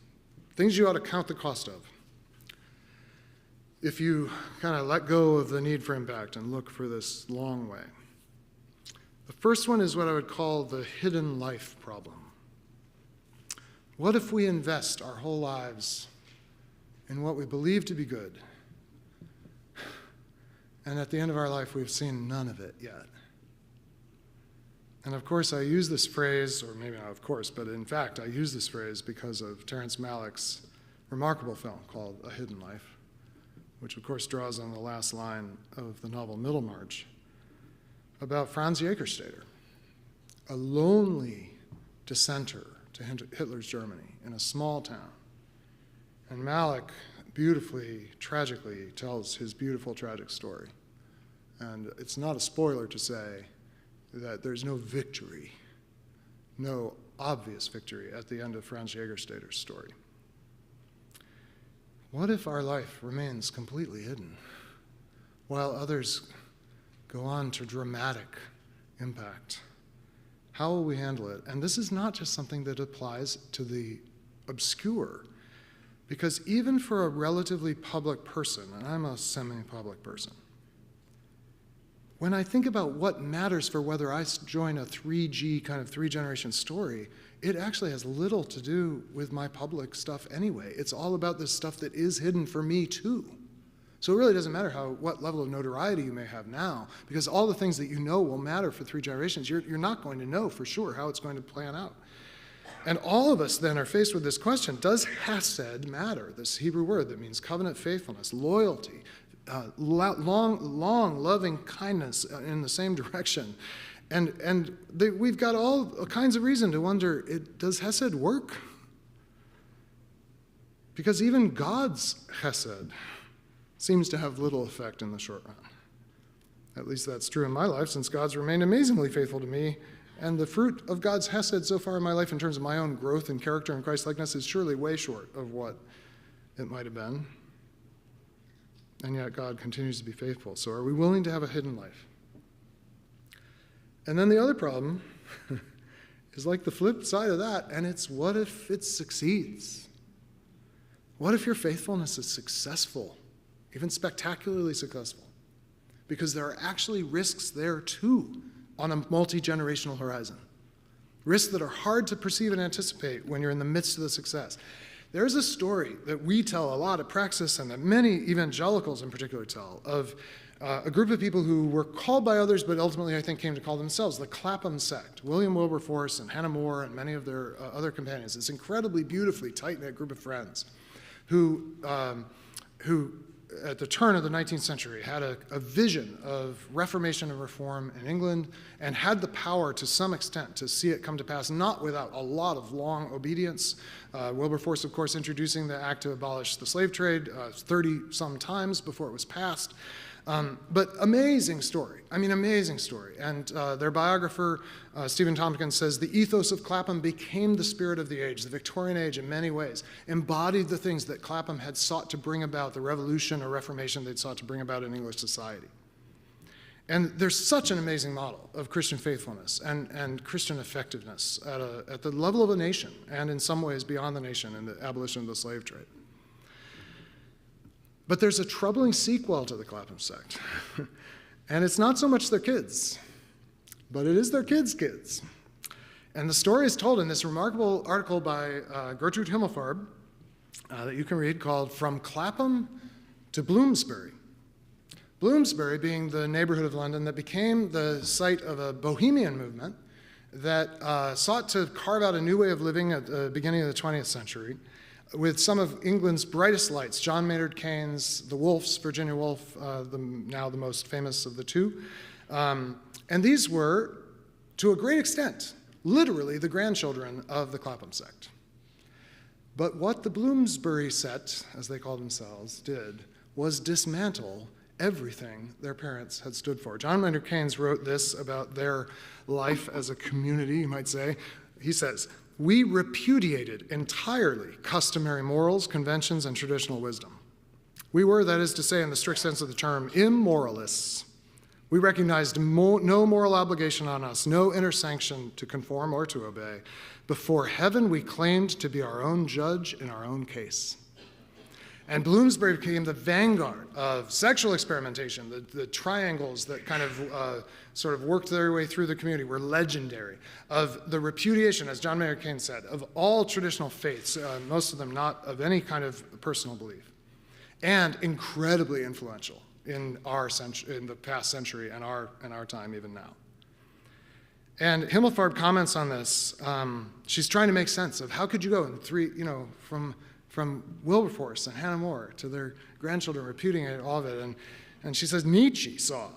things you ought to count the cost of if you kind of let go of the need for impact and look for this long way. The first one is what I would call the hidden life problem. What if we invest our whole lives in what we believe to be good, and at the end of our life we've seen none of it yet? And of course, I use this phrase, or maybe not of course, but in fact, I use this phrase because of Terrence Malick's remarkable film called A Hidden Life, which of course draws on the last line of the novel Middlemarch, about Franz Jägerstätter, a lonely dissenter to Hitler's Germany in a small town. And Malick beautifully, tragically tells his beautiful, tragic story. And it's not a spoiler to say that there's no victory, no obvious victory at the end of Franz Jägerstätter's story. What if our life remains completely hidden while others go on to dramatic impact? How will we handle it? And this is not just something that applies to the obscure, because even for a relatively public person, and I'm a semi-public person, when I think about what matters for whether I join a 3G kind of three-generation story, it actually has little to do with my public stuff anyway. It's all about the stuff that is hidden for me too. So it really doesn't matter what level of notoriety you may have now, because all the things that you know will matter for 3 generations. You're not going to know for sure how it's going to plan out. And all of us then are faced with this question: does hesed matter? This Hebrew word that means covenant faithfulness, loyalty, long loving kindness in the same direction. And we've got all kinds of reason to wonder, does hesed work? Because even God's hesed seems to have little effect in the short run. At least that's true in my life, since God's remained amazingly faithful to me. And the fruit of God's hesed so far in my life in terms of my own growth and character and Christ-likeness is surely way short of what it might have been. And yet God continues to be faithful. So are we willing to have a hidden life? And then the other problem is like the flip side of that, and it's what if it succeeds? What if your faithfulness is successful, even spectacularly successful? Because there are actually risks there too on a multi-generational horizon. Risks that are hard to perceive and anticipate when you're in the midst of the success. There's a story that we tell a lot at Praxis, and that many evangelicals in particular tell, of a group of people who were called by others, but ultimately I think came to call themselves the Clapham sect. William Wilberforce and Hannah More and many of their other companions. This incredibly beautifully tight-knit group of friends who at the turn of the 19th century had a vision of reformation and reform in England, and had the power to some extent to see it come to pass, not without a lot of long obedience. Wilberforce, of course, introducing the act to abolish the slave trade 30-some times before it was passed. But amazing story. I mean, amazing story. And their biographer, Stephen Tompkins, says the ethos of Clapham became the spirit of the age. The Victorian age, in many ways, embodied the things that Clapham had sought to bring about, the revolution or reformation they'd sought to bring about in English society. And there's such an amazing model of Christian faithfulness and Christian effectiveness at the level of a nation, and in some ways beyond the nation, in the abolition of the slave trade. But there's a troubling sequel to the Clapham sect. And it's not so much their kids, but it is their kids' kids. And the story is told in this remarkable article by Gertrude Himmelfarb that you can read, called From Clapham to Bloomsbury. Bloomsbury being the neighborhood of London that became the site of a bohemian movement that sought to carve out a new way of living at the beginning of the 20th century, with some of England's brightest lights: John Maynard Keynes, the Woolfs, Virginia Woolf, now the most famous of the two. And these were, to a great extent, literally the grandchildren of the Clapham sect. But what the Bloomsbury set, as they called themselves, did was dismantle everything their parents had stood for. John Maynard Keynes wrote this about their life as a community, you might say. He says, "We repudiated entirely customary morals, conventions, and traditional wisdom. We were, that is to say, in the strict sense of the term, immoralists. We recognized no moral obligation on us, no inner sanction to conform or to obey. Before heaven, we claimed to be our own judge in our own case." And Bloomsbury became the vanguard of sexual experimentation. The triangles that kind of sort of worked their way through the community were legendary. Of the repudiation, as John Maynard Keynes said, of all traditional faiths, most of them not of any kind of personal belief, and incredibly influential in the past century and our time even now. And Himmelfarb comments on this. She's trying to make sense of how could you go in from Wilberforce and Hannah More to their grandchildren repudiating all of it. And she says Nietzsche saw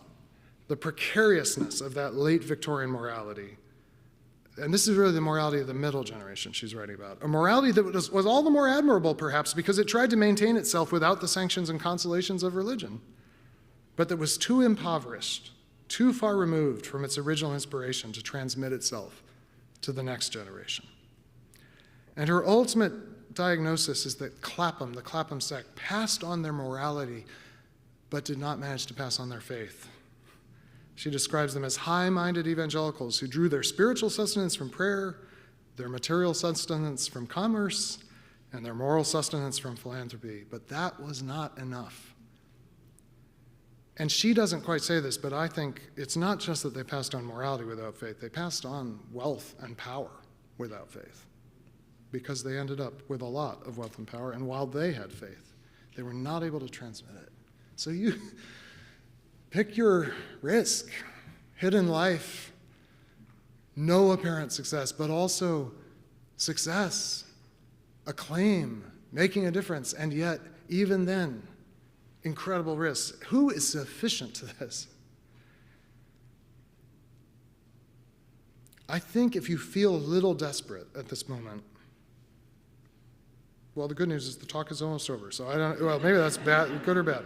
the precariousness of that late Victorian morality. And this is really the morality of the middle generation she's writing about. A morality that was all the more admirable, perhaps, because it tried to maintain itself without the sanctions and consolations of religion. but that was too impoverished, too far removed from its original inspiration to transmit itself to the next generation. And her ultimate diagnosis is that Clapham, the Clapham sect, passed on their morality, but did not manage to pass on their faith. She describes them as high-minded evangelicals who drew their spiritual sustenance from prayer, their material sustenance from commerce, and their moral sustenance from philanthropy. But that was not enough. And she doesn't quite say this, but I think it's not just that they passed on morality without faith. They passed on wealth and power without faith, because they ended up with a lot of wealth and power, and while they had faith, they were not able to transmit it. So you pick your risk. Hidden life, no apparent success, but also success, acclaim, making a difference, and yet, even then, incredible risks. Who is sufficient to this? I think if you feel a little desperate at this moment, well, the good news is the talk is almost over, so I don't, well, maybe that's bad, good or bad.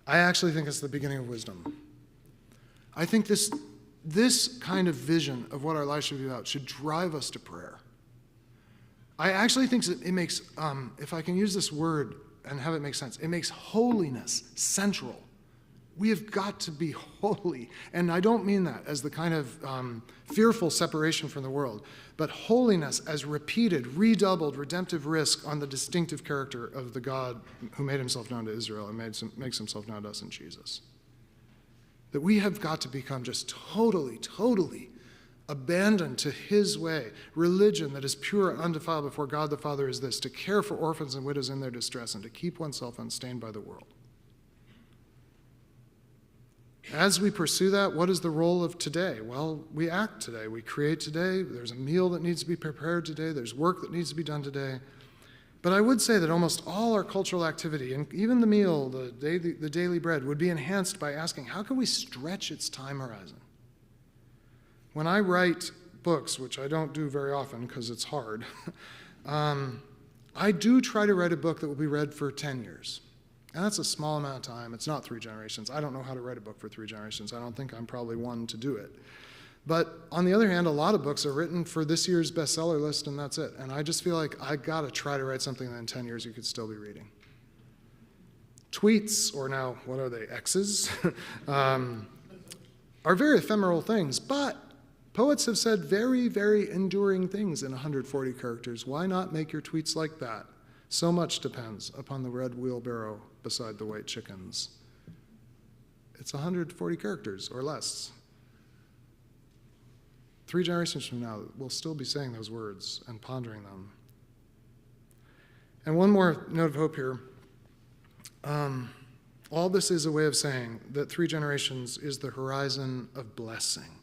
I actually think it's the beginning of wisdom. I think this kind of vision of what our life should be about should drive us to prayer. I actually think it makes, if I can use this word and have it make sense, it makes holiness central. We have got to be holy. And I don't mean that as the kind of fearful separation from the world, but holiness as repeated, redoubled, redemptive risk on the distinctive character of the God who made himself known to Israel and makes himself known to us in Jesus. That we have got to become just totally, totally abandoned to his way. Religion that is pure and undefiled before God the Father is this: to care for orphans and widows in their distress and to keep oneself unstained by the world. As we pursue that, what is the role of today? Well, we act today. We create today. There's a meal that needs to be prepared today. There's work that needs to be done today. But I would say that almost all our cultural activity, and even the meal, the daily bread, would be enhanced by asking, how can we stretch its time horizon? When I write books, which I don't do very often because it's hard, I do try to write a book that will be read for 10 years. And that's a small amount of time. It's not 3 generations. I don't know how to write a book for 3 generations. I don't think I'm probably one to do it. But on the other hand, a lot of books are written for this year's bestseller list, and that's it. And I just feel like I got to try to write something that in 10 years you could still be reading. Tweets, or now, what are they, X's, are very ephemeral things, but poets have said very, very enduring things in 140 characters. Why not make your tweets like that? So much depends upon the red wheelbarrow beside the white chickens. It's 140 characters or less. 3 generations from now, we'll still be saying those words and pondering them. And one more note of hope here. All this is a way of saying that 3 generations is the horizon of blessing.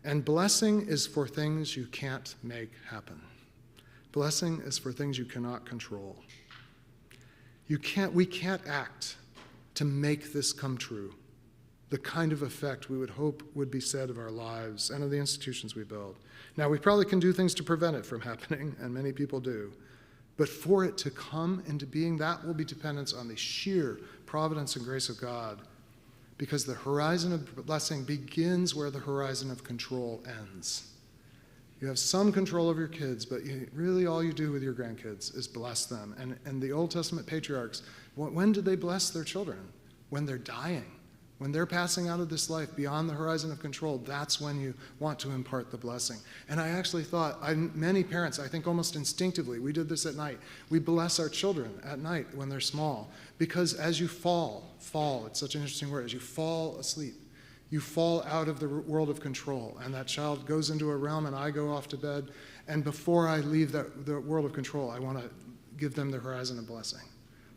And blessing is for things you can't make happen. Blessing is for things you cannot control. We can't act to make this come true, the kind of effect we would hope would be said of our lives and of the institutions we build. Now, we probably can do things to prevent it from happening, and many people do. But for it to come into being, that will be dependence on the sheer providence and grace of God, because the horizon of blessing begins where the horizon of control ends. You have some control over your kids, but really all you do with your grandkids is bless them. And the Old Testament patriarchs, when did they bless their children? When they're dying. When they're passing out of this life beyond the horizon of control, that's when you want to impart the blessing. And I actually thought, many parents, I think almost instinctively, we did this at night. We bless our children at night when they're small, because as you fall, it's such an interesting word, as you fall asleep, you fall out of the world of control, and that child goes into a realm, and I go off to bed, and before I leave the world of control, I want to give them the horizon of blessing.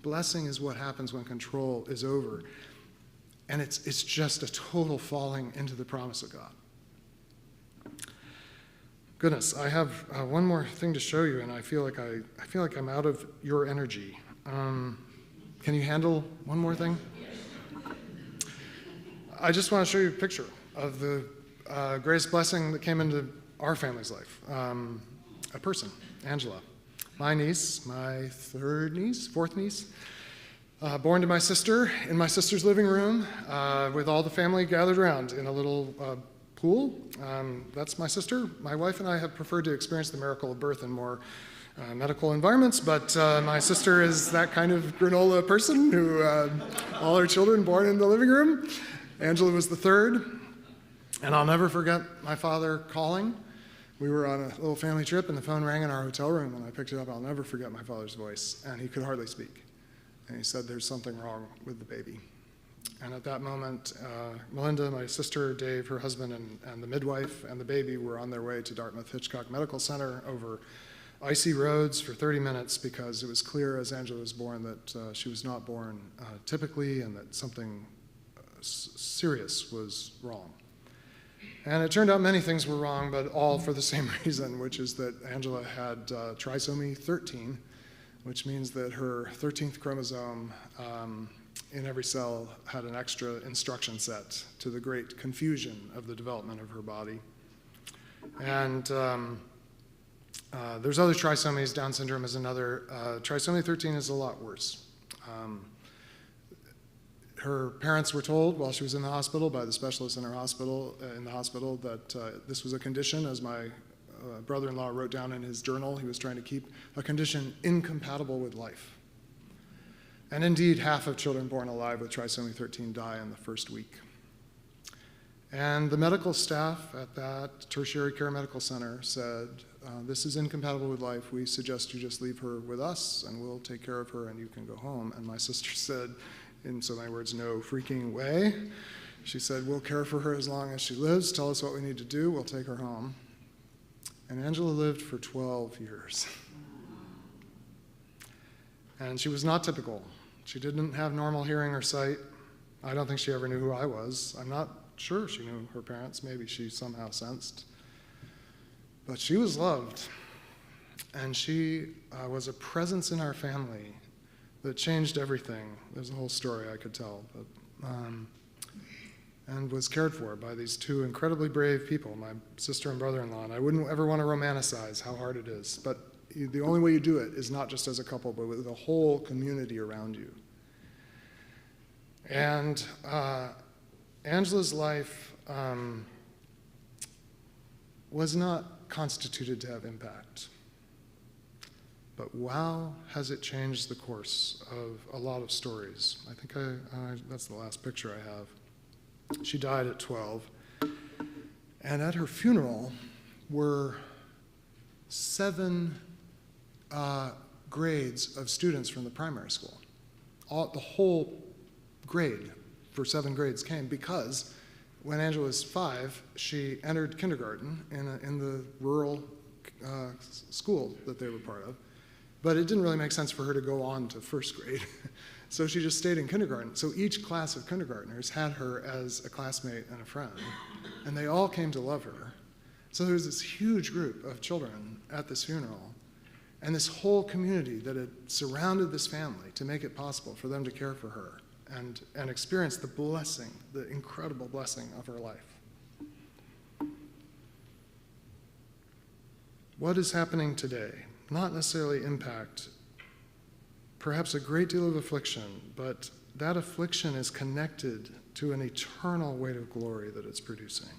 Blessing is what happens when control is over, and it's just a total falling into the promise of God. Goodness, I have one more thing to show you, and I feel like I'm out of your energy. Can you handle one more thing? I just want to show you a picture of the greatest blessing that came into our family's life. A person, Angela, my niece, my 4th niece. Born to my sister in my sister's living room with all the family gathered around in a little pool. That's my sister. My wife and I have preferred to experience the miracle of birth in more medical environments, but my sister is that kind of granola person who all her children born in the living room. Angela was the third, and I'll never forget my father calling. We were on a little family trip, and the phone rang in our hotel room, and I picked it up. I'll never forget my father's voice, and he could hardly speak. And he said, "There's something wrong with the baby." And at that moment, Melinda, my sister, Dave, her husband, and the midwife and the baby were on their way to Dartmouth Hitchcock Medical Center over icy roads for 30 minutes because it was clear as Angela was born that she was not born typically and that something serious was wrong. And it turned out many things were wrong, but all for the same reason, which is that Angela had trisomy 13, which means that her 13th chromosome in every cell had an extra instruction set to the great confusion of the development of her body. And there's other trisomies. Down syndrome is another. Trisomy 13 is a lot worse. Her parents were told while she was in the hospital by the specialists in the hospital that this was a condition, as my brother-in-law wrote down in his journal. He was trying to keep a condition incompatible with life. And indeed, half of children born alive with trisomy 13 die in the first week. And the medical staff at that tertiary care medical center said, "This is incompatible with life. We suggest you just leave her with us, and we'll take care of her, and you can go home." And my sister said, in so many words, "No freaking way." She said, "We'll care for her as long as she lives. Tell us what we need to do. We'll take her home." And Angela lived for 12 years. And she was not typical. She didn't have normal hearing or sight. I don't think she ever knew who I was. I'm not sure she knew her parents. Maybe she somehow sensed. But she was loved. And she was a presence in our family that changed everything. There's a whole story I could tell. But, and was cared for by these two incredibly brave people, my sister and brother-in-law. And I wouldn't ever want to romanticize how hard it is. But the only way you do it is not just as a couple, but with the whole community around you. And Angela's life was not constituted to have impact. But wow, has it changed the course of a lot of stories. I think that's the last picture I have. She died at 12. And at her funeral were 7 grades of students from the primary school. The whole grade for 7 grades came because when Angela was 5, she entered kindergarten in the rural school that they were part of. But it didn't really make sense for her to go on to first grade. So she just stayed in kindergarten. So each class of kindergartners had her as a classmate and a friend. And they all came to love her. So there was this huge group of children at this funeral. And this whole community that had surrounded this family to make it possible for them to care for her and experience the blessing, the incredible blessing of her life. What is happening today? Not necessarily impact, perhaps a great deal of affliction, but that affliction is connected to an eternal weight of glory that it's producing.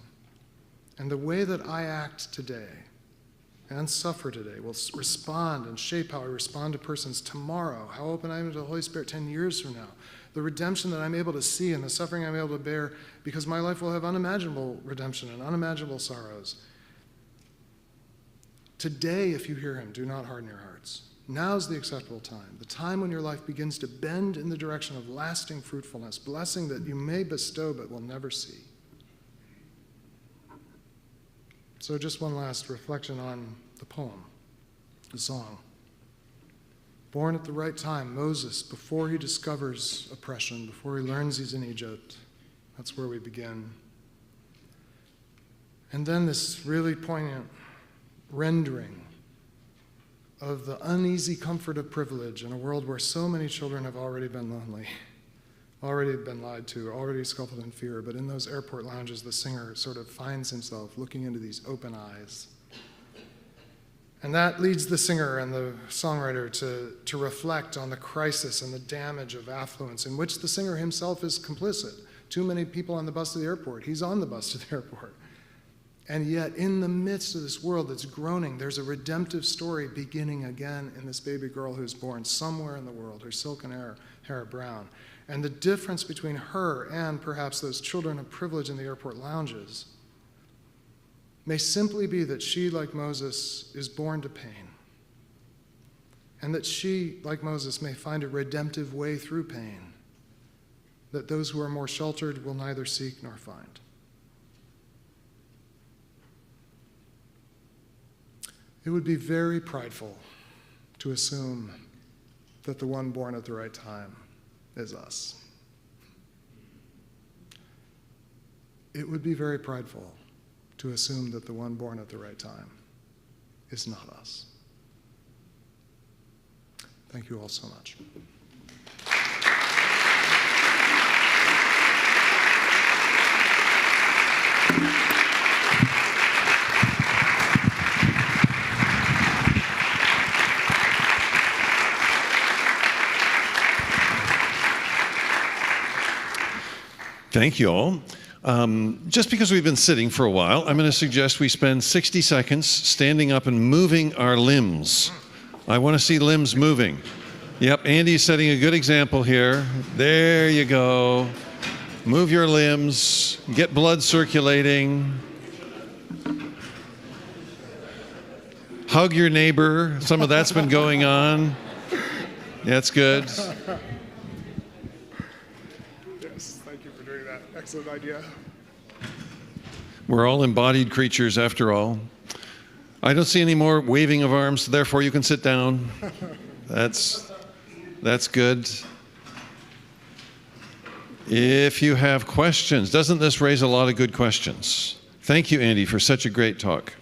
And the way that I act today and suffer today will respond and shape how I respond to persons tomorrow, how open I am to the Holy Spirit 10 years from now, the redemption that I'm able to see and the suffering I'm able to bear, because my life will have unimaginable redemption and unimaginable sorrows. Today, if you hear him, do not harden your hearts. Now's the acceptable time, the time when your life begins to bend in the direction of lasting fruitfulness, blessing that you may bestow but will never see. So just one last reflection on the poem, the song. Born at the right time, Moses, before he discovers oppression, before he learns he's in Egypt, that's where we begin. And then this really poignant rendering of the uneasy comfort of privilege in a world where so many children have already been lonely, already been lied to, already scuffled in fear. But in those airport lounges, the singer sort of finds himself looking into these open eyes And that leads the singer and the songwriter to reflect on the crisis and the damage of affluence in which the singer himself is complicit. Too many people on the bus to the airport. He's on the bus to the airport. And yet, in the midst of this world that's groaning, there's a redemptive story beginning again in this baby girl who's born somewhere in the world, her silken hair brown. And the difference between her and perhaps those children of privilege in the airport lounges may simply be that she, like Moses, is born to pain. And that she, like Moses, may find a redemptive way through pain that those who are more sheltered will neither seek nor find. It would be very prideful to assume that the one born at the right time is us. It would be very prideful to assume that the one born at the right time is not us. Thank you all so much. Thank you all. Just because we've been sitting for a while, I'm going to suggest we spend 60 seconds standing up and moving our limbs. I want to see limbs moving. Yep, Andy's setting a good example here. There you go. Move your limbs, get blood circulating. Hug your neighbor. Some of that's been going on. That's good. Excellent idea. We're all embodied creatures after all. I don't see any more waving of arms, therefore you can sit down. That's good. If you have questions, doesn't this raise a lot of good questions? Thank you, Andy, for such a great talk.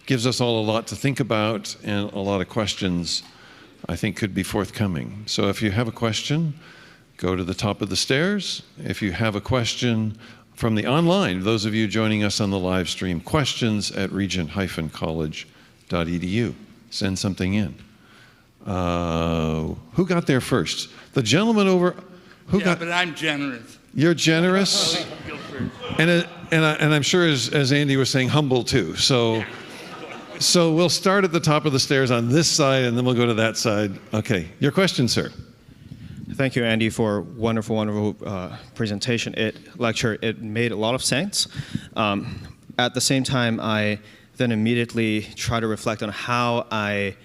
Gives us all a lot to think about, and a lot of questions I think could be forthcoming. So if you have a question, go to the top of the stairs. If you have a question from the online, those of you joining us on the live stream, questions@regent-college.edu. Send something in. Who got there first? The gentleman over. But I'm generous. You're generous, and I'm sure, as Andy was saying, humble too. So we'll start at the top of the stairs on this side, and then we'll go to that side. Okay, your question, sir. Thank you, Andy, for wonderful, wonderful presentation. Lecture. It made a lot of sense. At the same time, I then immediately try to reflect on how I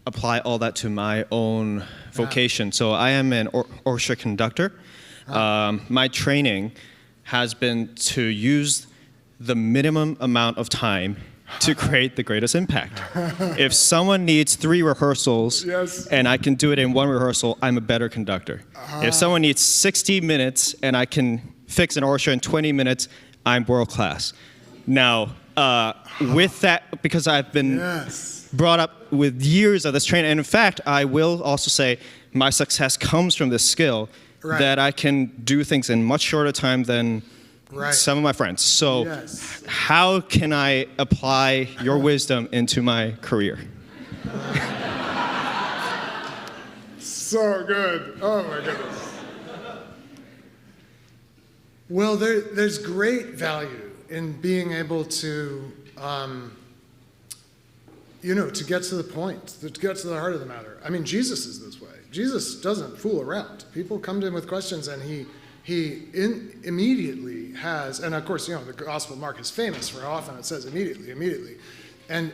apply all that to my own vocation. So I am an orchestra conductor. My training has been to use the minimum amount of time to create the greatest impact. If someone needs 3 rehearsals and I can do it in 1 rehearsal, I'm a better conductor. If someone needs 60 minutes and I can fix an orchestra in 20 minutes, I'm world class. Now, with that, because I've been brought up with years of this training, and in fact, I will also say my success comes from this skill, that I can do things in much shorter time than some of my friends. So how can I apply your wisdom into my career? So good. Oh my goodness. Well, there's great value in being able to, to get to the point, to get to the heart of the matter. I mean, Jesus is this way. Jesus doesn't fool around. People come to him with questions, and he immediately has, and of course, the Gospel of Mark is famous for how often it says immediately. And,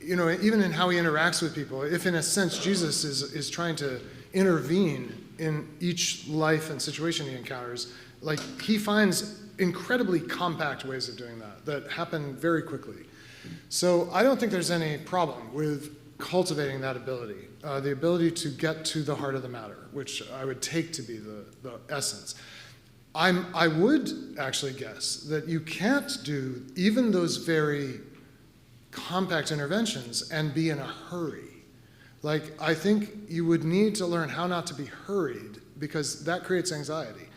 even in how he interacts with people, if in a sense Jesus is trying to intervene in each life and situation he encounters, like he finds incredibly compact ways of doing that happen very quickly. So I don't think there's any problem with cultivating that ability, the ability to get to the heart of the matter, which I would take to be the essence. I would actually guess that you can't do even those very compact interventions and be in a hurry. Like, I think you would need to learn how not to be hurried, because that creates anxiety.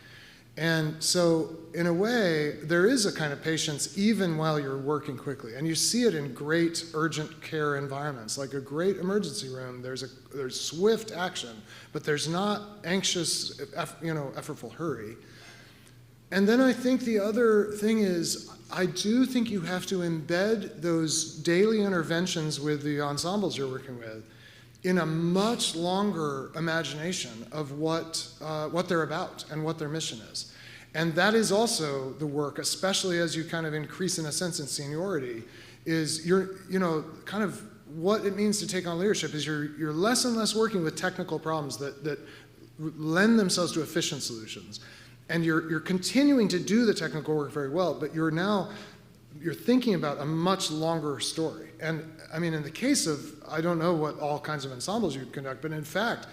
And so, in a way, there is a kind of patience even while you're working quickly. And you see it in great urgent care environments, like a great emergency room. There's swift action, but there's not anxious, effortful hurry. And then I think the other thing is, I do think you have to embed those daily interventions with the ensembles you're working with in a much longer imagination of what they're about and what their mission is. And that is also the work, especially as you kind of increase in a sense in seniority, is kind of what it means to take on leadership is you're less and less working with technical problems that lend themselves to efficient solutions. And you're continuing to do the technical work very well, but you're thinking about a much longer story. And I mean, in the case of, I don't know what all kinds of ensembles you conduct, but in fact,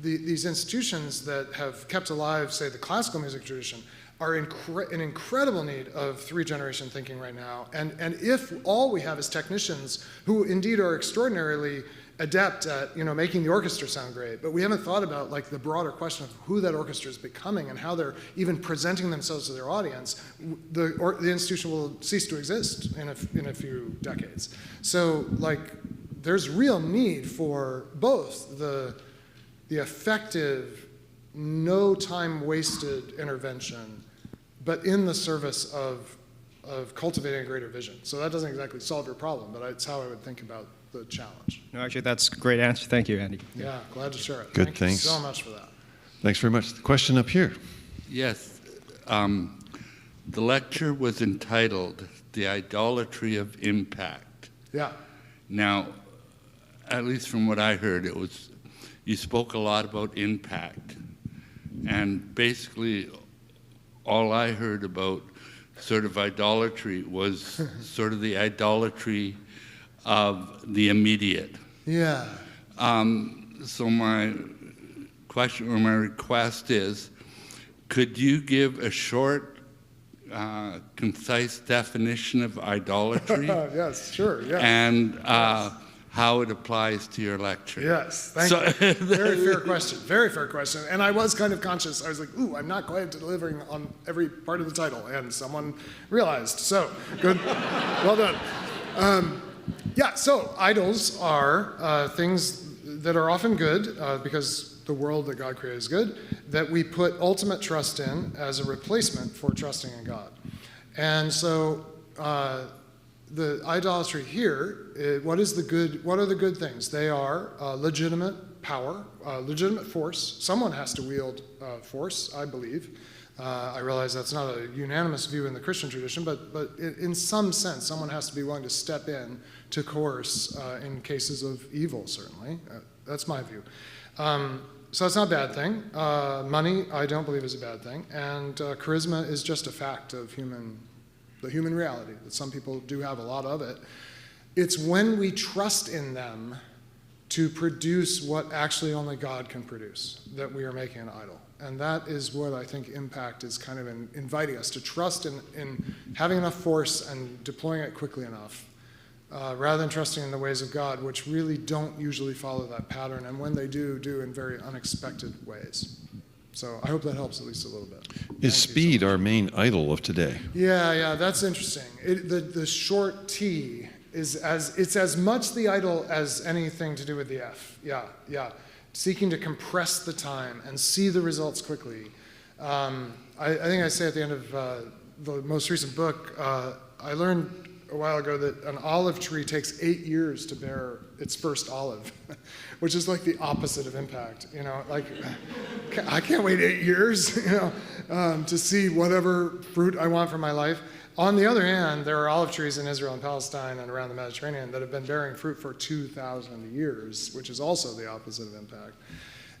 these institutions that have kept alive, say, the classical music tradition, are in incredible need of three-generation thinking right now. And if all we have is technicians who indeed are extraordinarily adept at making the orchestra sound great, but we haven't thought about like the broader question of who that orchestra is becoming and how they're even presenting themselves to their audience, the institution will cease to exist in a few decades. So like there's real need for both the effective, no time wasted intervention, but in the service of cultivating a greater vision. So that doesn't exactly solve your problem, but it's how I would think about the challenge. No, actually, that's a great answer. Thank you, Andy. Yeah, glad to share it. Good, Thank you thanks. so much for that. Thanks very much. The question up here. Yes. The lecture was entitled The Idolatry of Impact. Yeah. Now, at least from what I heard, you spoke a lot about impact. And basically, all I heard about sort of idolatry was sort of the idolatry of the immediate. Yeah. So my question or my request is, could you give a short, concise definition of idolatry? Yes, sure, yeah. And how it applies to your lecture? Yes, thank you. Very fair question, very fair question. And I was kind of conscious, I was like, ooh, I'm not quite delivering on every part of the title, and someone realized. So, good, well done. Yeah, so idols are things that are often good, because the world that God created is good, that we put ultimate trust in as a replacement for trusting in God. And so the idolatry here, what are the good things? They are legitimate power, legitimate force. Someone has to wield force, I believe. I realize that's not a unanimous view in the Christian tradition, but in some sense, someone has to be willing to step in to coerce in cases of evil, certainly. That's my view. So it's not a bad thing. Money, I don't believe, is a bad thing. And charisma is just a fact of the human reality, that some people do have a lot of it. It's when we trust in them to produce what actually only God can produce that we are making an idol. And that is what I think impact is kind of inviting us to trust in having enough force and deploying it quickly enough, rather than trusting in the ways of God, which really don't usually follow that pattern, and when they do in very unexpected ways. So I hope that helps at least a little bit. Is speed our main idol of today? Yeah, that's interesting. The short T is as much the idol as anything to do with the F. Yeah. Seeking to compress the time and see the results quickly. I think I say at the end of the most recent book, I learned a while ago that an olive tree takes 8 years to bear its first olive, which is like the opposite of impact. Like I can't wait 8 years, to see whatever fruit I want for my life. On the other hand, there are olive trees in Israel and Palestine and around the Mediterranean that have been bearing fruit for 2,000 years, which is also the opposite of impact.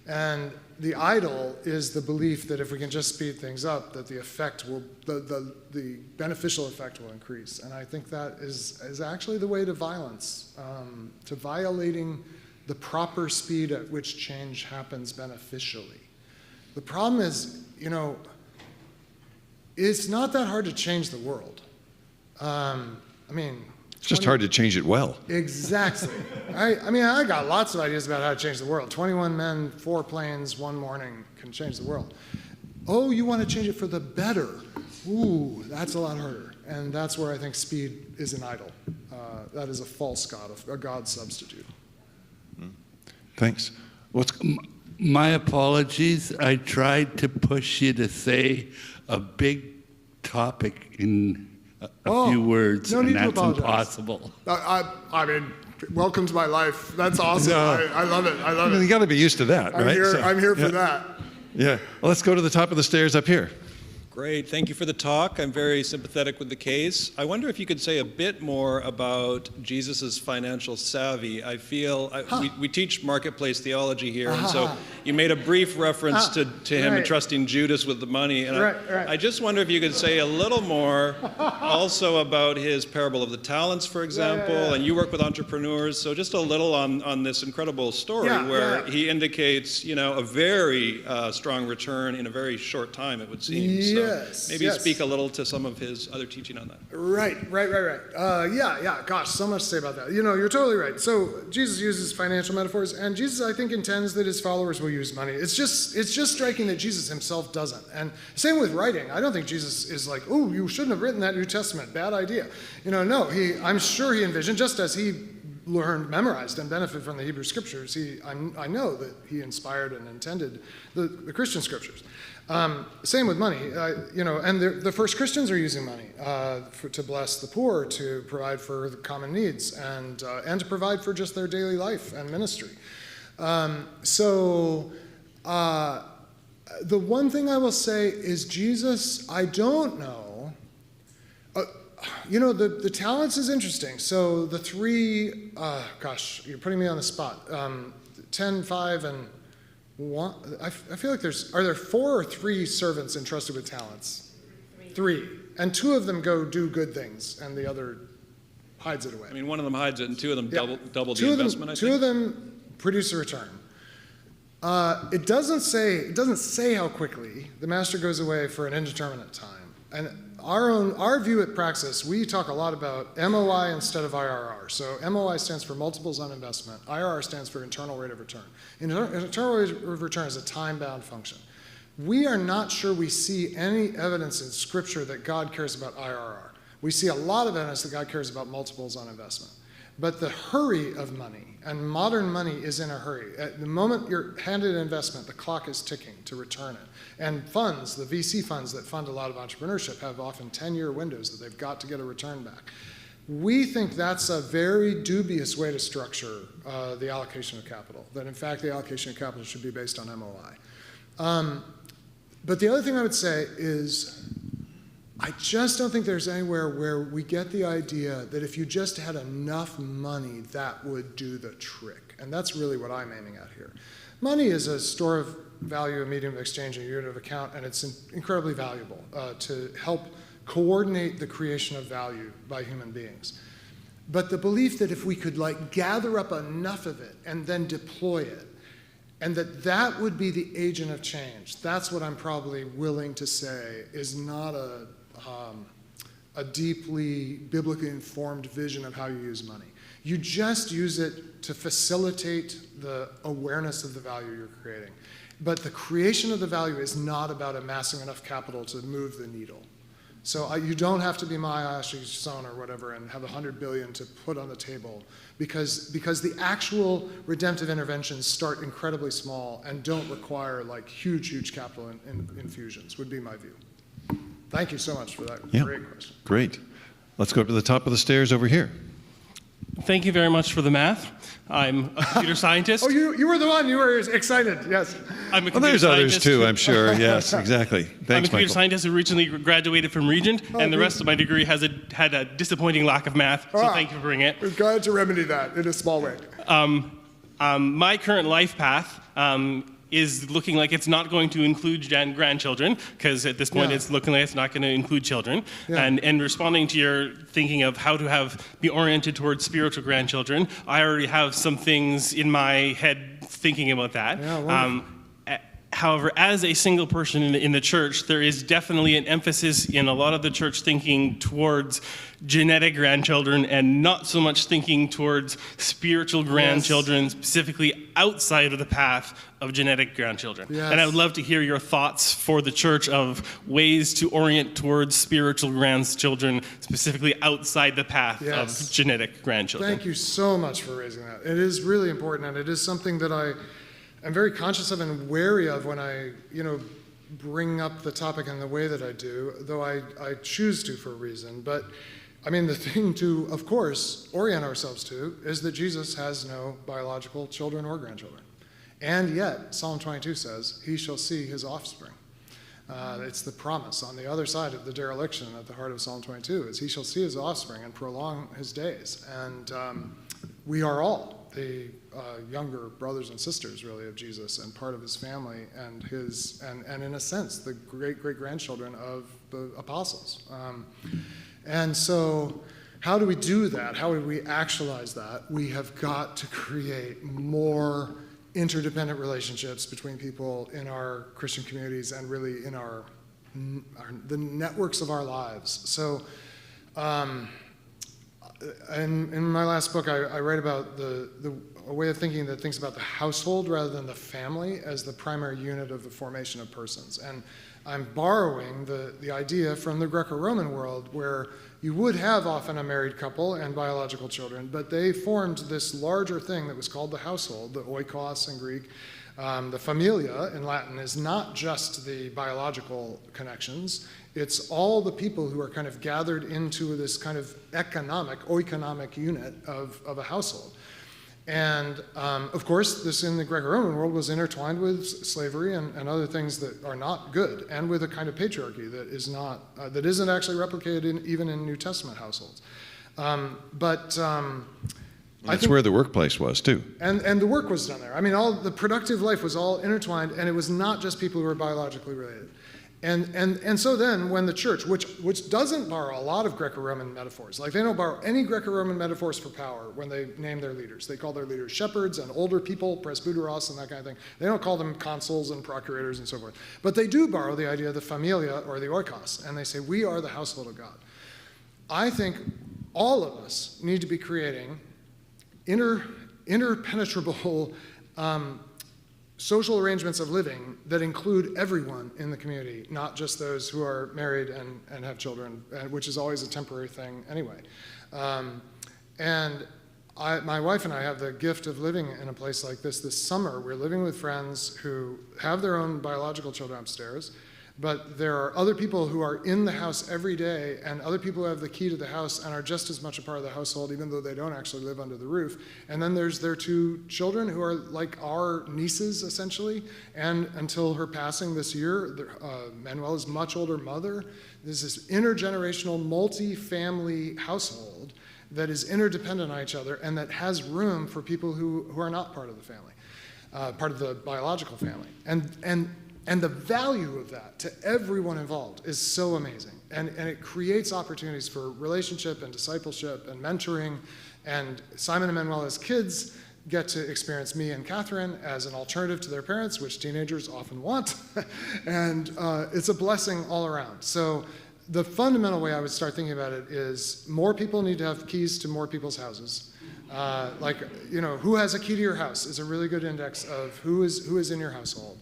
And the idol is the belief that if we can just speed things up, that the effect will, the beneficial effect will increase. And I think that is actually the way to violence, to violating the proper speed at which change happens beneficially. The problem is, it's not that hard to change the world. It's just hard to change it well. Exactly. I got lots of ideas about how to change the world. 21 men, 4 planes, 1 morning can change the world. Oh, you want to change it for the better. Ooh, that's a lot harder. And that's where I think speed is an idol. That is a false god, a god substitute. Thanks. My apologies. I tried to push you to say a big topic in a few words, no and need to that's apologize. impossible. I mean, welcome to my life. That's awesome. No. I love it. I love You it. got to be used to that, I'm right? here, So, I'm here for yeah. that. Yeah. Well, let's go to the top of the stairs up here. Great. Thank you for the talk. I'm very sympathetic with the case. I wonder if you could say a bit more about Jesus' financial savvy. I feel we teach marketplace theology here, and so you made a brief reference to him right. entrusting Judas with the money. And Right. I just wonder if you could say a little more also about his parable of the talents, for example, and you work with entrepreneurs, so just a little on this incredible story where he indicates, a very strong return in a very short time, it would seem. So maybe speak a little to some of his other teaching on that. Right. Gosh, so much to say about that. You're totally right. So Jesus uses financial metaphors, and Jesus, I think, intends that his followers will use money. It's just striking that Jesus himself doesn't. And same with writing. I don't think Jesus is like, oh, you shouldn't have written that New Testament. Bad idea. No, I'm sure he envisioned, just as he learned, memorized, and benefited from the Hebrew Scriptures, I know that he inspired and intended the Christian Scriptures. Same with money, and the first Christians are using money to bless the poor, to provide for the common needs, and to provide for just their daily life and ministry. The one thing I will say is Jesus, I don't know. The talents is interesting. So the three, gosh, you're putting me on the spot. 10, 5, and 1. I feel like are there 4 or 3 servants entrusted with talents? 3. And 2 of them go do good things, and the other hides it away. I mean, one of them hides it, and 2 of them double the investment, I think. 2 of them produce a return. It doesn't say how quickly. The master goes away for an indeterminate time. And our view at Praxis, we talk a lot about MOI instead of IRR. So MOI stands for multiples on investment. IRR stands for internal rate of return. Internal rate of return is a time-bound function. We are not sure we see any evidence in Scripture that God cares about IRR. We see a lot of evidence that God cares about multiples on investment. But the hurry of money, and modern money is in a hurry. At the moment you're handed an investment, the clock is ticking to return it. And funds, the VC funds that fund a lot of entrepreneurship, have often 10-year windows that they've got to get a return back. We think that's a very dubious way to structure the allocation of capital, that in fact the allocation of capital should be based on MOI. But the other thing I would say is, I just don't think there's anywhere where we get the idea that if you just had enough money, that would do the trick. And that's really what I'm aiming at here. Money is a store of value, a medium of exchange, a unit of account, and it's incredibly valuable to help coordinate the creation of value by human beings. But the belief that if we could gather up enough of it and then deploy it, and that would be the agent of change, that's what I'm probably willing to say is not a deeply biblically informed vision of how you use money. You just use it to facilitate the awareness of the value you're creating. But the creation of the value is not about amassing enough capital to move the needle. So you don't have to be Maya Son or whatever and have $100 billion to put on the table, because the actual redemptive interventions start incredibly small and don't require huge capital infusions, would be my view. Thank you so much for that great question. Great. Let's go up to the top of the stairs over here. Thank you very much for the math. I'm a computer scientist. Oh, you were the one. You were excited. Yes. I'm a Well, computer there's others scientist. too, I'm sure. Yes, exactly. I'm a Thanks, computer Michael. scientist who originally graduated from Regent, and the rest of my degree had a disappointing lack of math, so thank you for bringing it. We're glad to remedy that in a small way. My current life path is looking like it's not going to include grandchildren, because at this point it's looking like it's not going to include children. Yeah. And responding to your thinking of how to be oriented towards spiritual grandchildren, I already have some things in my head thinking about that. Yeah, wonderful. However, as a single person in the church, there is definitely an emphasis in a lot of the church thinking towards genetic grandchildren and not so much thinking towards spiritual grandchildren, specifically outside of the path of genetic grandchildren. Yes. And I would love to hear your thoughts for the church of ways to orient towards spiritual grandchildren, specifically outside the path of genetic grandchildren. Thank you so much for raising that. It is really important, and it is something that I am very conscious of and wary of when I, bring up the topic in the way that I do, though I choose to for a reason. But I mean, the thing to, of course, orient ourselves to is that Jesus has no biological children or grandchildren. And yet, Psalm 22 says, he shall see his offspring. It's the promise on the other side of the dereliction at the heart of Psalm 22 is he shall see his offspring and prolong his days. And we are all the younger brothers and sisters, really, of Jesus and part of his family and in a sense, the great-great-grandchildren of the apostles. And so how do we do that? How do we actualize that? We have got to create more interdependent relationships between people in our Christian communities and really in the networks of our lives. So in my last book, I write about a way of thinking that thinks about the household rather than the family as the primary unit of the formation of persons. And I'm borrowing the idea from the Greco-Roman world where you would have often a married couple and biological children, but they formed this larger thing that was called the household, the oikos in Greek. The familia in Latin is not just the biological connections, it's all the people who are kind of gathered into this kind of oikonomic unit of a household. And of course, this in the Greco-Roman world was intertwined with slavery and other things that are not good, and with a kind of patriarchy that is not that isn't actually replicated even in New Testament households. That's where the workplace was too. And the work was done there. I mean, all the productive life was all intertwined, and it was not just people who were biologically related. And so then when the church, which doesn't borrow a lot of Greco-Roman metaphors, like they don't borrow any Greco-Roman metaphors for power when they name their leaders. They call their leaders shepherds and older people, presbyteros and that kind of thing. They don't call them consuls and procurators and so forth. But they do borrow the idea of the familia or the oikos, and they say, we are the household of God. I think all of us need to be creating interpenetrable social arrangements of living that include everyone in the community, not just those who are married and have children, which is always a temporary thing anyway. My wife and I have the gift of living in a place like this. This summer, we're living with friends who have their own biological children upstairs, but there are other people who are in the house every day, and other people who have the key to the house and are just as much a part of the household, even though they don't actually live under the roof. And then there's their two children who are like our nieces, essentially. And until her passing this year, Manuela's much older mother. There's this intergenerational, multi-family household that is interdependent on each other and that has room for people who are not part of the family, part of the biological family. And the value of that to everyone involved is so amazing. And it creates opportunities for relationship and discipleship and mentoring. And Simon and Manuela's kids get to experience me and Catherine as an alternative to their parents, which teenagers often want. And it's a blessing all around. So the fundamental way I would start thinking about it is more people need to have keys to more people's houses. Who has a key to your house is a really good index of who is in your household.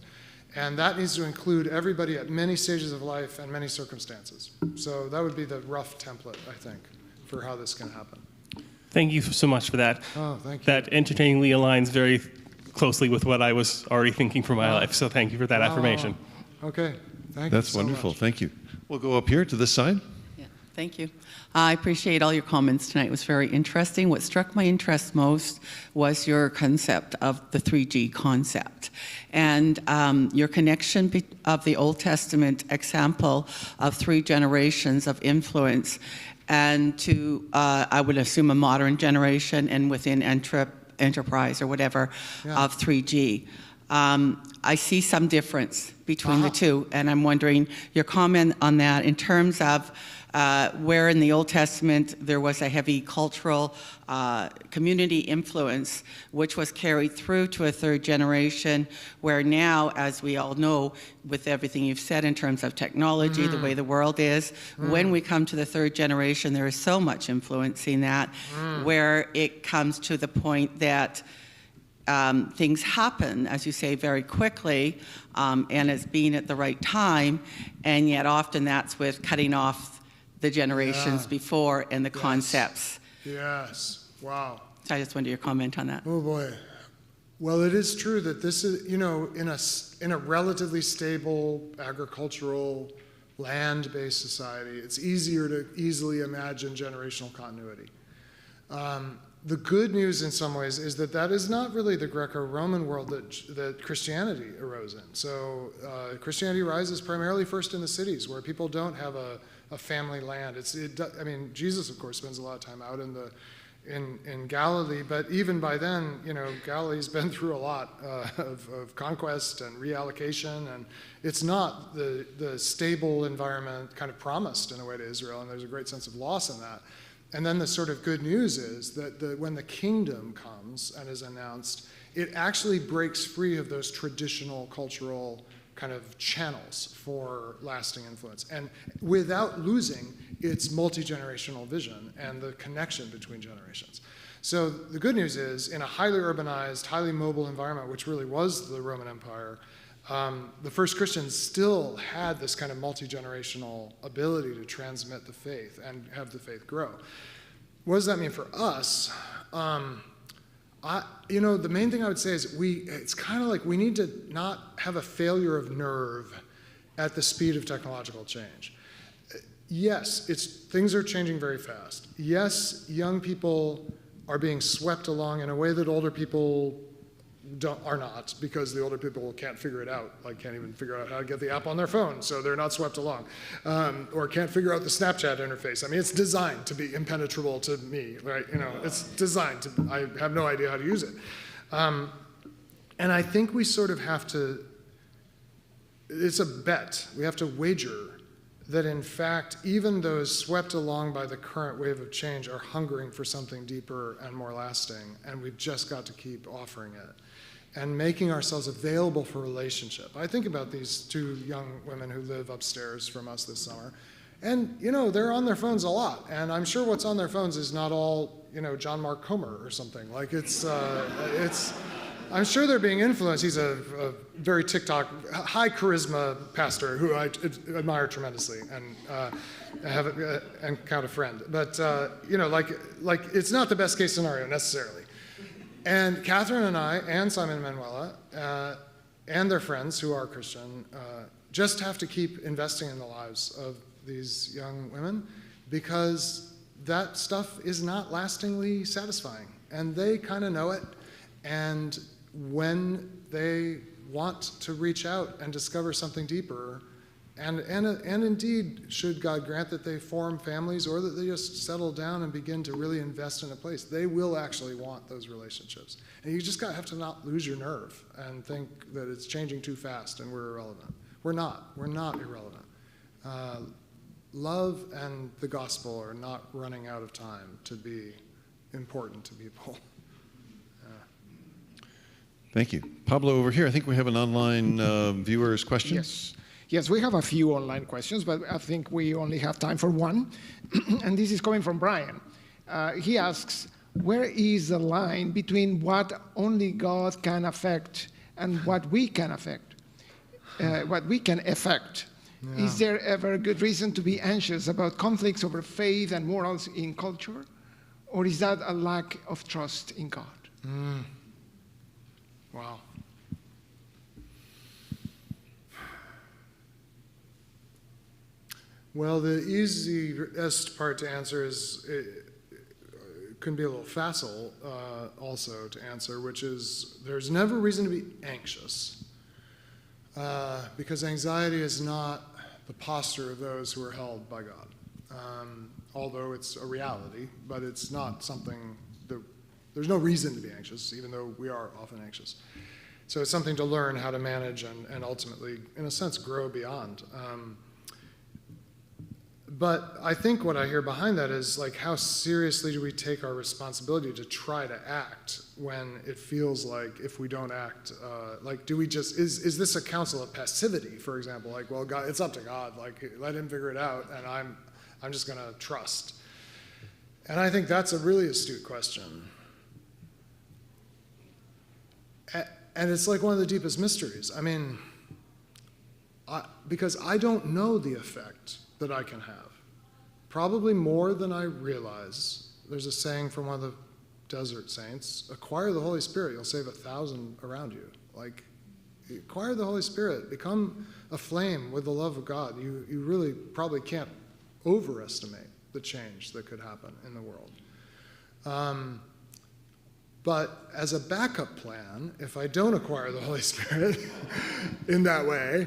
And that needs to include everybody at many stages of life and many circumstances. So that would be the rough template, I think, for how this can happen. Thank you so much for that. Oh, thank you. That entertainingly aligns very closely with what I was already thinking for my life. So thank you for that affirmation. Okay, thank you. That's wonderful. Thank you. We'll go up here to this side. Yeah, thank you. I appreciate all your comments tonight. It was very interesting. What struck my interest most was your concept of the 3G concept and your connection of the Old Testament example of 3 generations of influence and to, I would assume, a modern generation and within enterprise or whatever of 3G. I see some difference between the two, and I'm wondering your comment on that in terms of Where in the Old Testament there was a heavy cultural community influence, which was carried through to a third generation, where now, as we all know, with everything you've said in terms of technology, the way the world is, when we come to the third generation, there is so much influencing that, where it comes to the point that things happen, as you say, very quickly, and as being at the right time, and yet often that's with cutting off the generations before and the concepts. Yes. Wow. So I just wanted your comment on that. Oh boy. Well, it is true that this is, you know, in a relatively stable agricultural land-based society, it's easier to easily imagine generational continuity. The good news in some ways is that that is not really the Greco-Roman world that Christianity arose in. So Christianity rises primarily first in the cities where people don't have a family land. I mean, Jesus, of course, spends a lot of time out in Galilee, but even by then, you know, Galilee's been through a lot of conquest and reallocation, and it's not the stable environment kind of promised in a way to Israel, and there's a great sense of loss in that. And then the sort of good news is that when the kingdom comes and is announced, it actually breaks free of those traditional cultural kind of channels for lasting influence, and without losing its multi-generational vision and the connection between generations. So the good news is, in a highly urbanized, highly mobile environment, which really was the Roman Empire, the first Christians still had this kind of multi-generational ability to transmit the faith and have the faith grow. What does that mean for us? You know, the main thing I would say is it's kind of like we need to not have a failure of nerve at the speed of technological change. Yes, things are changing very fast. Yes, young people are being swept along in a way that older people are not, because the older people can't figure it out, like can't even figure out how to get the app on their phone, so they're not swept along, or can't figure out the Snapchat interface. I mean, it's designed to be impenetrable to me, right? You know, it's designed to, I have no idea how to use it. And I think we sort of have to, it's a bet, we have to wager that in fact, even those swept along by the current wave of change are hungering for something deeper and more lasting, and we've just got to keep offering it and making ourselves available for relationship. I think about these two young women who live upstairs from us this summer, and you know, they're on their phones a lot, and I'm sure what's on their phones is not all, you know, John Mark Comer or something. Like I'm sure they're being influenced. He's a very TikTok, high charisma pastor who I admire tremendously and count a friend. But you know, like it's not the best case scenario necessarily. And Catherine and I, and Simon and Manuela, and their friends who are Christian, just have to keep investing in the lives of these young women, because that stuff is not lastingly satisfying, and they kind of know it. And when they want to reach out and discover something deeper, and indeed, should God grant that they form families or that they just settle down and begin to really invest in a place, they will actually want those relationships. And you just have to not lose your nerve and think that it's changing too fast and we're irrelevant. We're not irrelevant. Love and the gospel are not running out of time to be important to people. Thank you. Pablo, over here, I think we have an online viewer's question. Yes, we have a few online questions, but I think we only have time for one. And this is coming from Brian. He asks, where is the line between what only God can affect and what we can affect, what we can affect? Yeah. Is there ever good reason to be anxious about conflicts over faith and morals in culture? Or is that a lack of trust in God? Wow. Well, the easiest part to answer is, it can be a little facile also to answer, which is there's never reason to be anxious, because anxiety is not the posture of those who are held by God. Although it's a reality, but it's not something that, there's no reason to be anxious, even though we are often anxious. So it's something to learn how to manage and ultimately, in a sense, grow beyond. But I think what I hear behind that is like, how seriously do we take our responsibility to try to act when it feels like if we don't act, like do we just, is this a counsel of passivity, for example? Like, well, God, it's up to God, like let him figure it out and I'm just gonna trust. And I think that's a really astute question. And it's like one of the deepest mysteries. I mean, because I don't know the effect that I can have. Probably more than I realize. There's a saying from one of the desert saints, acquire the Holy Spirit, you'll save 1,000 around you. Like, acquire the Holy Spirit, become aflame with the love of God. You really probably can't overestimate the change that could happen in the world. But as a backup plan, if I don't acquire the Holy Spirit in that way,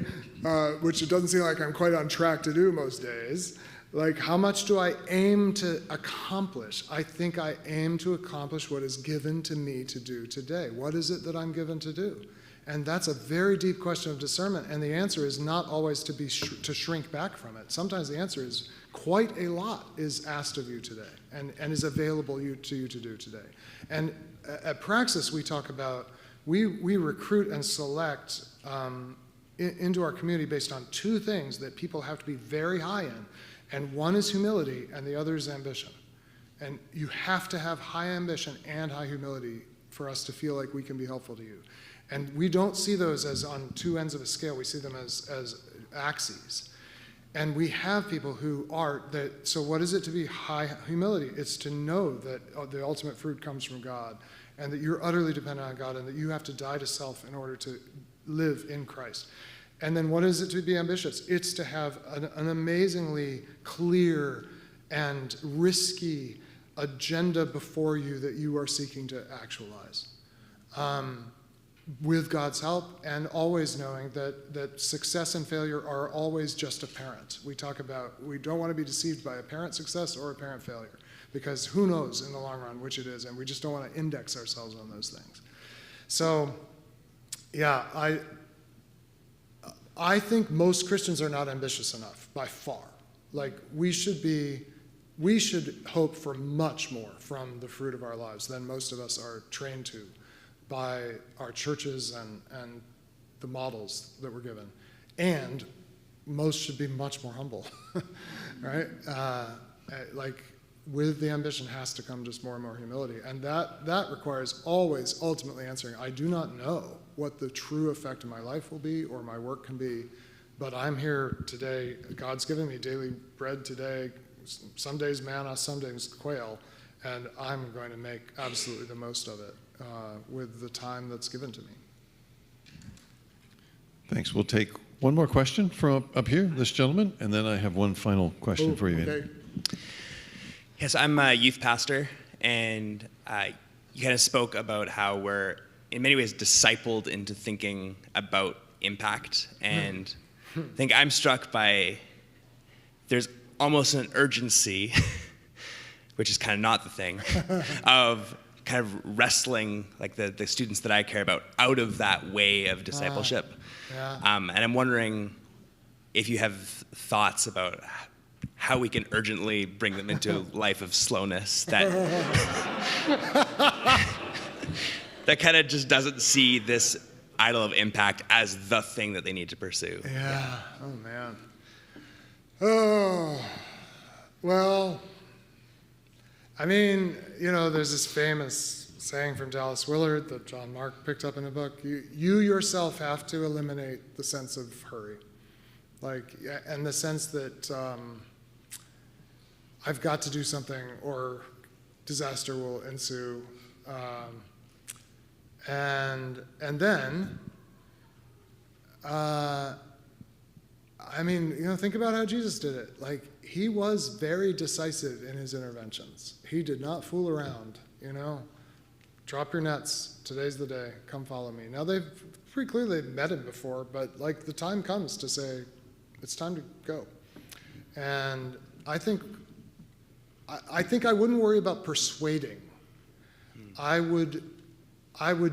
which it doesn't seem like I'm quite on track to do most days, like how much do I aim to accomplish? I think I aim to accomplish what is given to me to do today. What is it that I'm given to do? And that's a very deep question of discernment, and the answer is not always to shrink back from it. Sometimes the answer is quite a lot is asked of you today and is available to you to do today. And at Praxis, we talk about, we recruit and select into our community based on two things that people have to be very high in. And one is humility, and the other is ambition. And you have to have high ambition and high humility for us to feel like we can be helpful to you. And we don't see those as on two ends of a scale. We see them as axes. And we have people who are that. So what is it to be high humility? It's to know that the ultimate fruit comes from God, and that you're utterly dependent on God, and that you have to die to self in order to live in Christ. And then what is it to be ambitious? It's to have an amazingly clear and risky agenda before you that you are seeking to actualize. With God's help, and always knowing that success and failure are always just apparent. We talk about, we don't want to be deceived by apparent success or apparent failure, because who knows in the long run which it is, and we just don't want to index ourselves on those things. So, yeah, I think most Christians are not ambitious enough, by far. Like, we should hope for much more from the fruit of our lives than most of us are trained to by our churches and the models that we're given. And most should be much more humble, right? Like, with the ambition has to come just more and more humility. And that requires always ultimately answering, I do not know what the true effect of my life will be or my work can be, but I'm here today. God's given me daily bread today, some days manna, some days quail, and I'm going to make absolutely the most of it with the time that's given to me. Thanks. We'll take one more question from up here, this gentleman, and then I have one final question for you, okay. Andy. Yes, I'm a youth pastor, and you kind of spoke about how we're, in many ways, discipled into thinking about impact. And I think I'm struck by there's almost an urgency, which is kind of not the thing, of kind of wrestling like the students that I care about out of that way of discipleship. Yeah. And I'm wondering if you have thoughts about how we can urgently bring them into a life of slowness that that kind of just doesn't see this idol of impact as the thing that they need to pursue. Yeah. Oh, man. Oh, well, I mean, you know, there's this famous saying from Dallas Willard that John Mark picked up in a book. You yourself have to eliminate the sense of hurry. Like, and the sense that I've got to do something or disaster will ensue. And then, I mean, you know, think about how Jesus did it. Like, he was very decisive in his interventions. He did not fool around, you know. Drop your nets. Today's the day. Come follow me. Now, they've pretty clearly met him before, but like the time comes to say, it's time to go. And I think I wouldn't worry about persuading. I would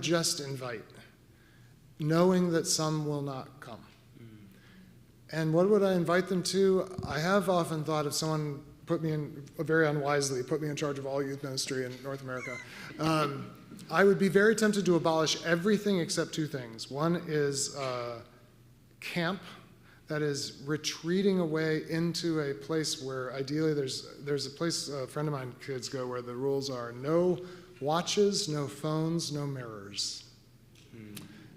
just invite, knowing that some will not come. And what would I invite them to? I have often thought if someone put me in, very unwisely, put me in charge of all youth ministry in North America, I would be very tempted to abolish everything except two things. One is camp, that is retreating away into a place where ideally there's a place a friend of mine kids go where the rules are no watches, no phones, no mirrors.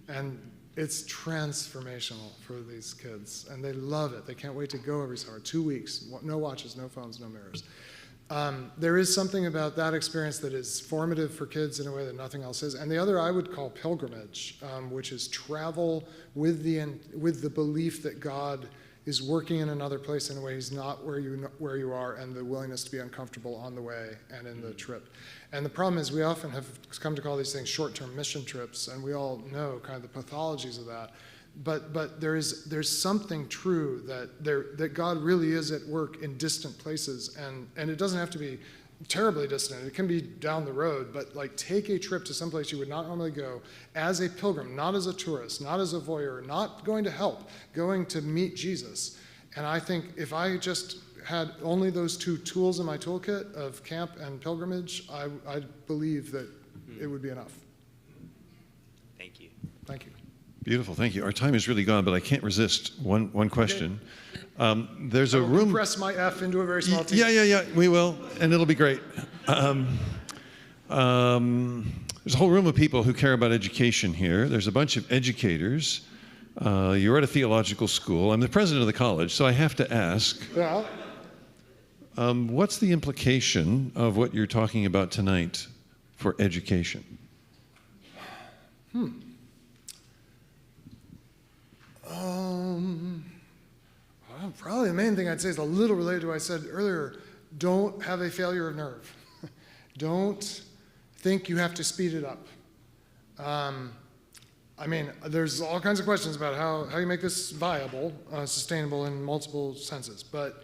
And it's transformational for these kids, and they love it. They can't wait to go every summer. 2 weeks, no watches, no phones, no mirrors. There is something about that experience that is formative for kids in a way that nothing else is. And the other I would call pilgrimage, which is travel with the belief that God is working in another place in a way he's not where you are, and the willingness to be uncomfortable on the way and in the trip. And the problem is we often have come to call these things short-term mission trips, and we all know kind of the pathologies of that. But there's something true that God really is at work in distant places, and it doesn't have to be terribly distant. It can be down the road, but like take a trip to someplace you would not normally go as a pilgrim, not as a tourist, not as a voyeur, not going to help, going to meet Jesus. And I think if I just had only those two tools in my toolkit of camp and pilgrimage, I believe that it would be enough. Thank you. Thank you. Beautiful, thank you. Our time is really gone, but I can't resist one question. There's a room. Compress my F into a very small T. Yeah, we will, and it'll be great. There's a whole room of people who care about education here. There's a bunch of educators. You're at a theological school. I'm the president of the college, so I have to ask. Yeah. What's the implication of what you're talking about tonight for education? Probably the main thing I'd say is a little related to what I said earlier. Don't have a failure of nerve. Don't think you have to speed it up. I mean, there's all kinds of questions about how you make this viable, sustainable in multiple senses. But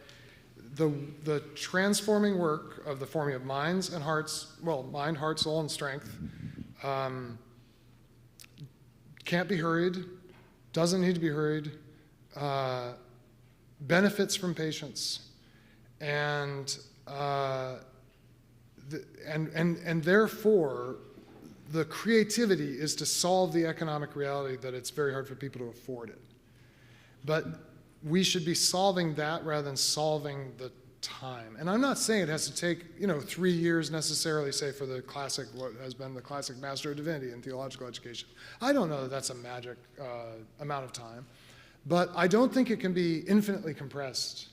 the transforming work of the forming of minds and hearts, well, mind, heart, soul, and strength, can't be hurried, doesn't need to be hurried, benefits from patience, and therefore the creativity is to solve the economic reality that it's very hard for people to afford it. But we should be solving that rather than solving the time. And I'm not saying it has to take 3 years necessarily, say for the classic, what has been the classic Master of Divinity in theological education. I don't know that that's a magic amount of time. But I don't think it can be infinitely compressed.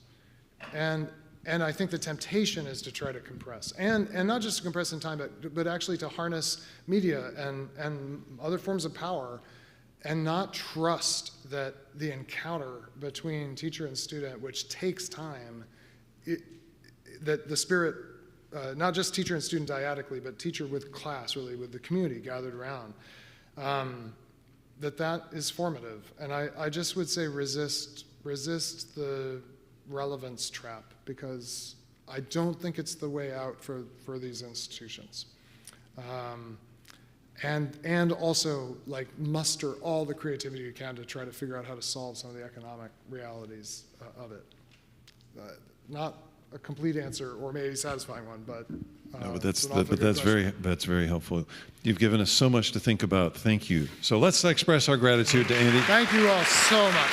And I think the temptation is to try to compress. And not just to compress in time, but actually to harness media and other forms of power and not trust that the encounter between teacher and student, which takes time, that the Spirit, not just teacher and student dyadically, but teacher with class, really, with the community gathered around, that is formative. And I just would say resist the relevance trap, because I don't think it's the way out for these institutions. And also like muster all the creativity you can to try to figure out how to solve some of the economic realities of it. Not a complete answer or maybe a satisfying one, but no, but that's very helpful. You've given us so much to think about. Thank you. So let's express our gratitude to Andy. Thank you all so much.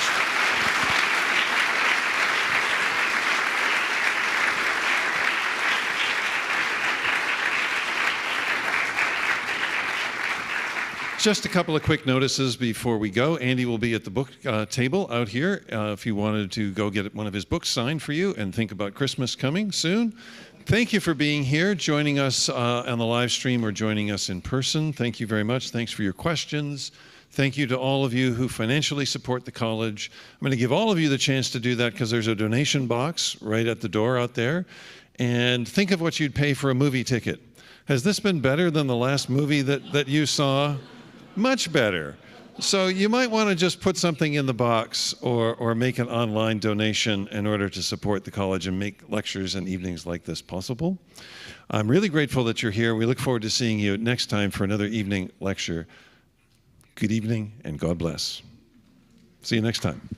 Just a couple of quick notices before we go. Andy will be at the book table out here if you wanted to go get one of his books signed for you and think about Christmas coming soon. Thank you for being here, joining us on the live stream or joining us in person. Thank you very much. Thanks for your questions. Thank you to all of you who financially support the college. I'm going to give all of you the chance to do that because there's a donation box right at the door out there. And think of what you'd pay for a movie ticket. Has this been better than the last movie that you saw? Much better. So you might want to just put something in the box or make an online donation in order to support the college and make lectures and evenings like this possible. I'm really grateful that you're here. We look forward to seeing you next time for another evening lecture. Good evening and God bless. See you next time.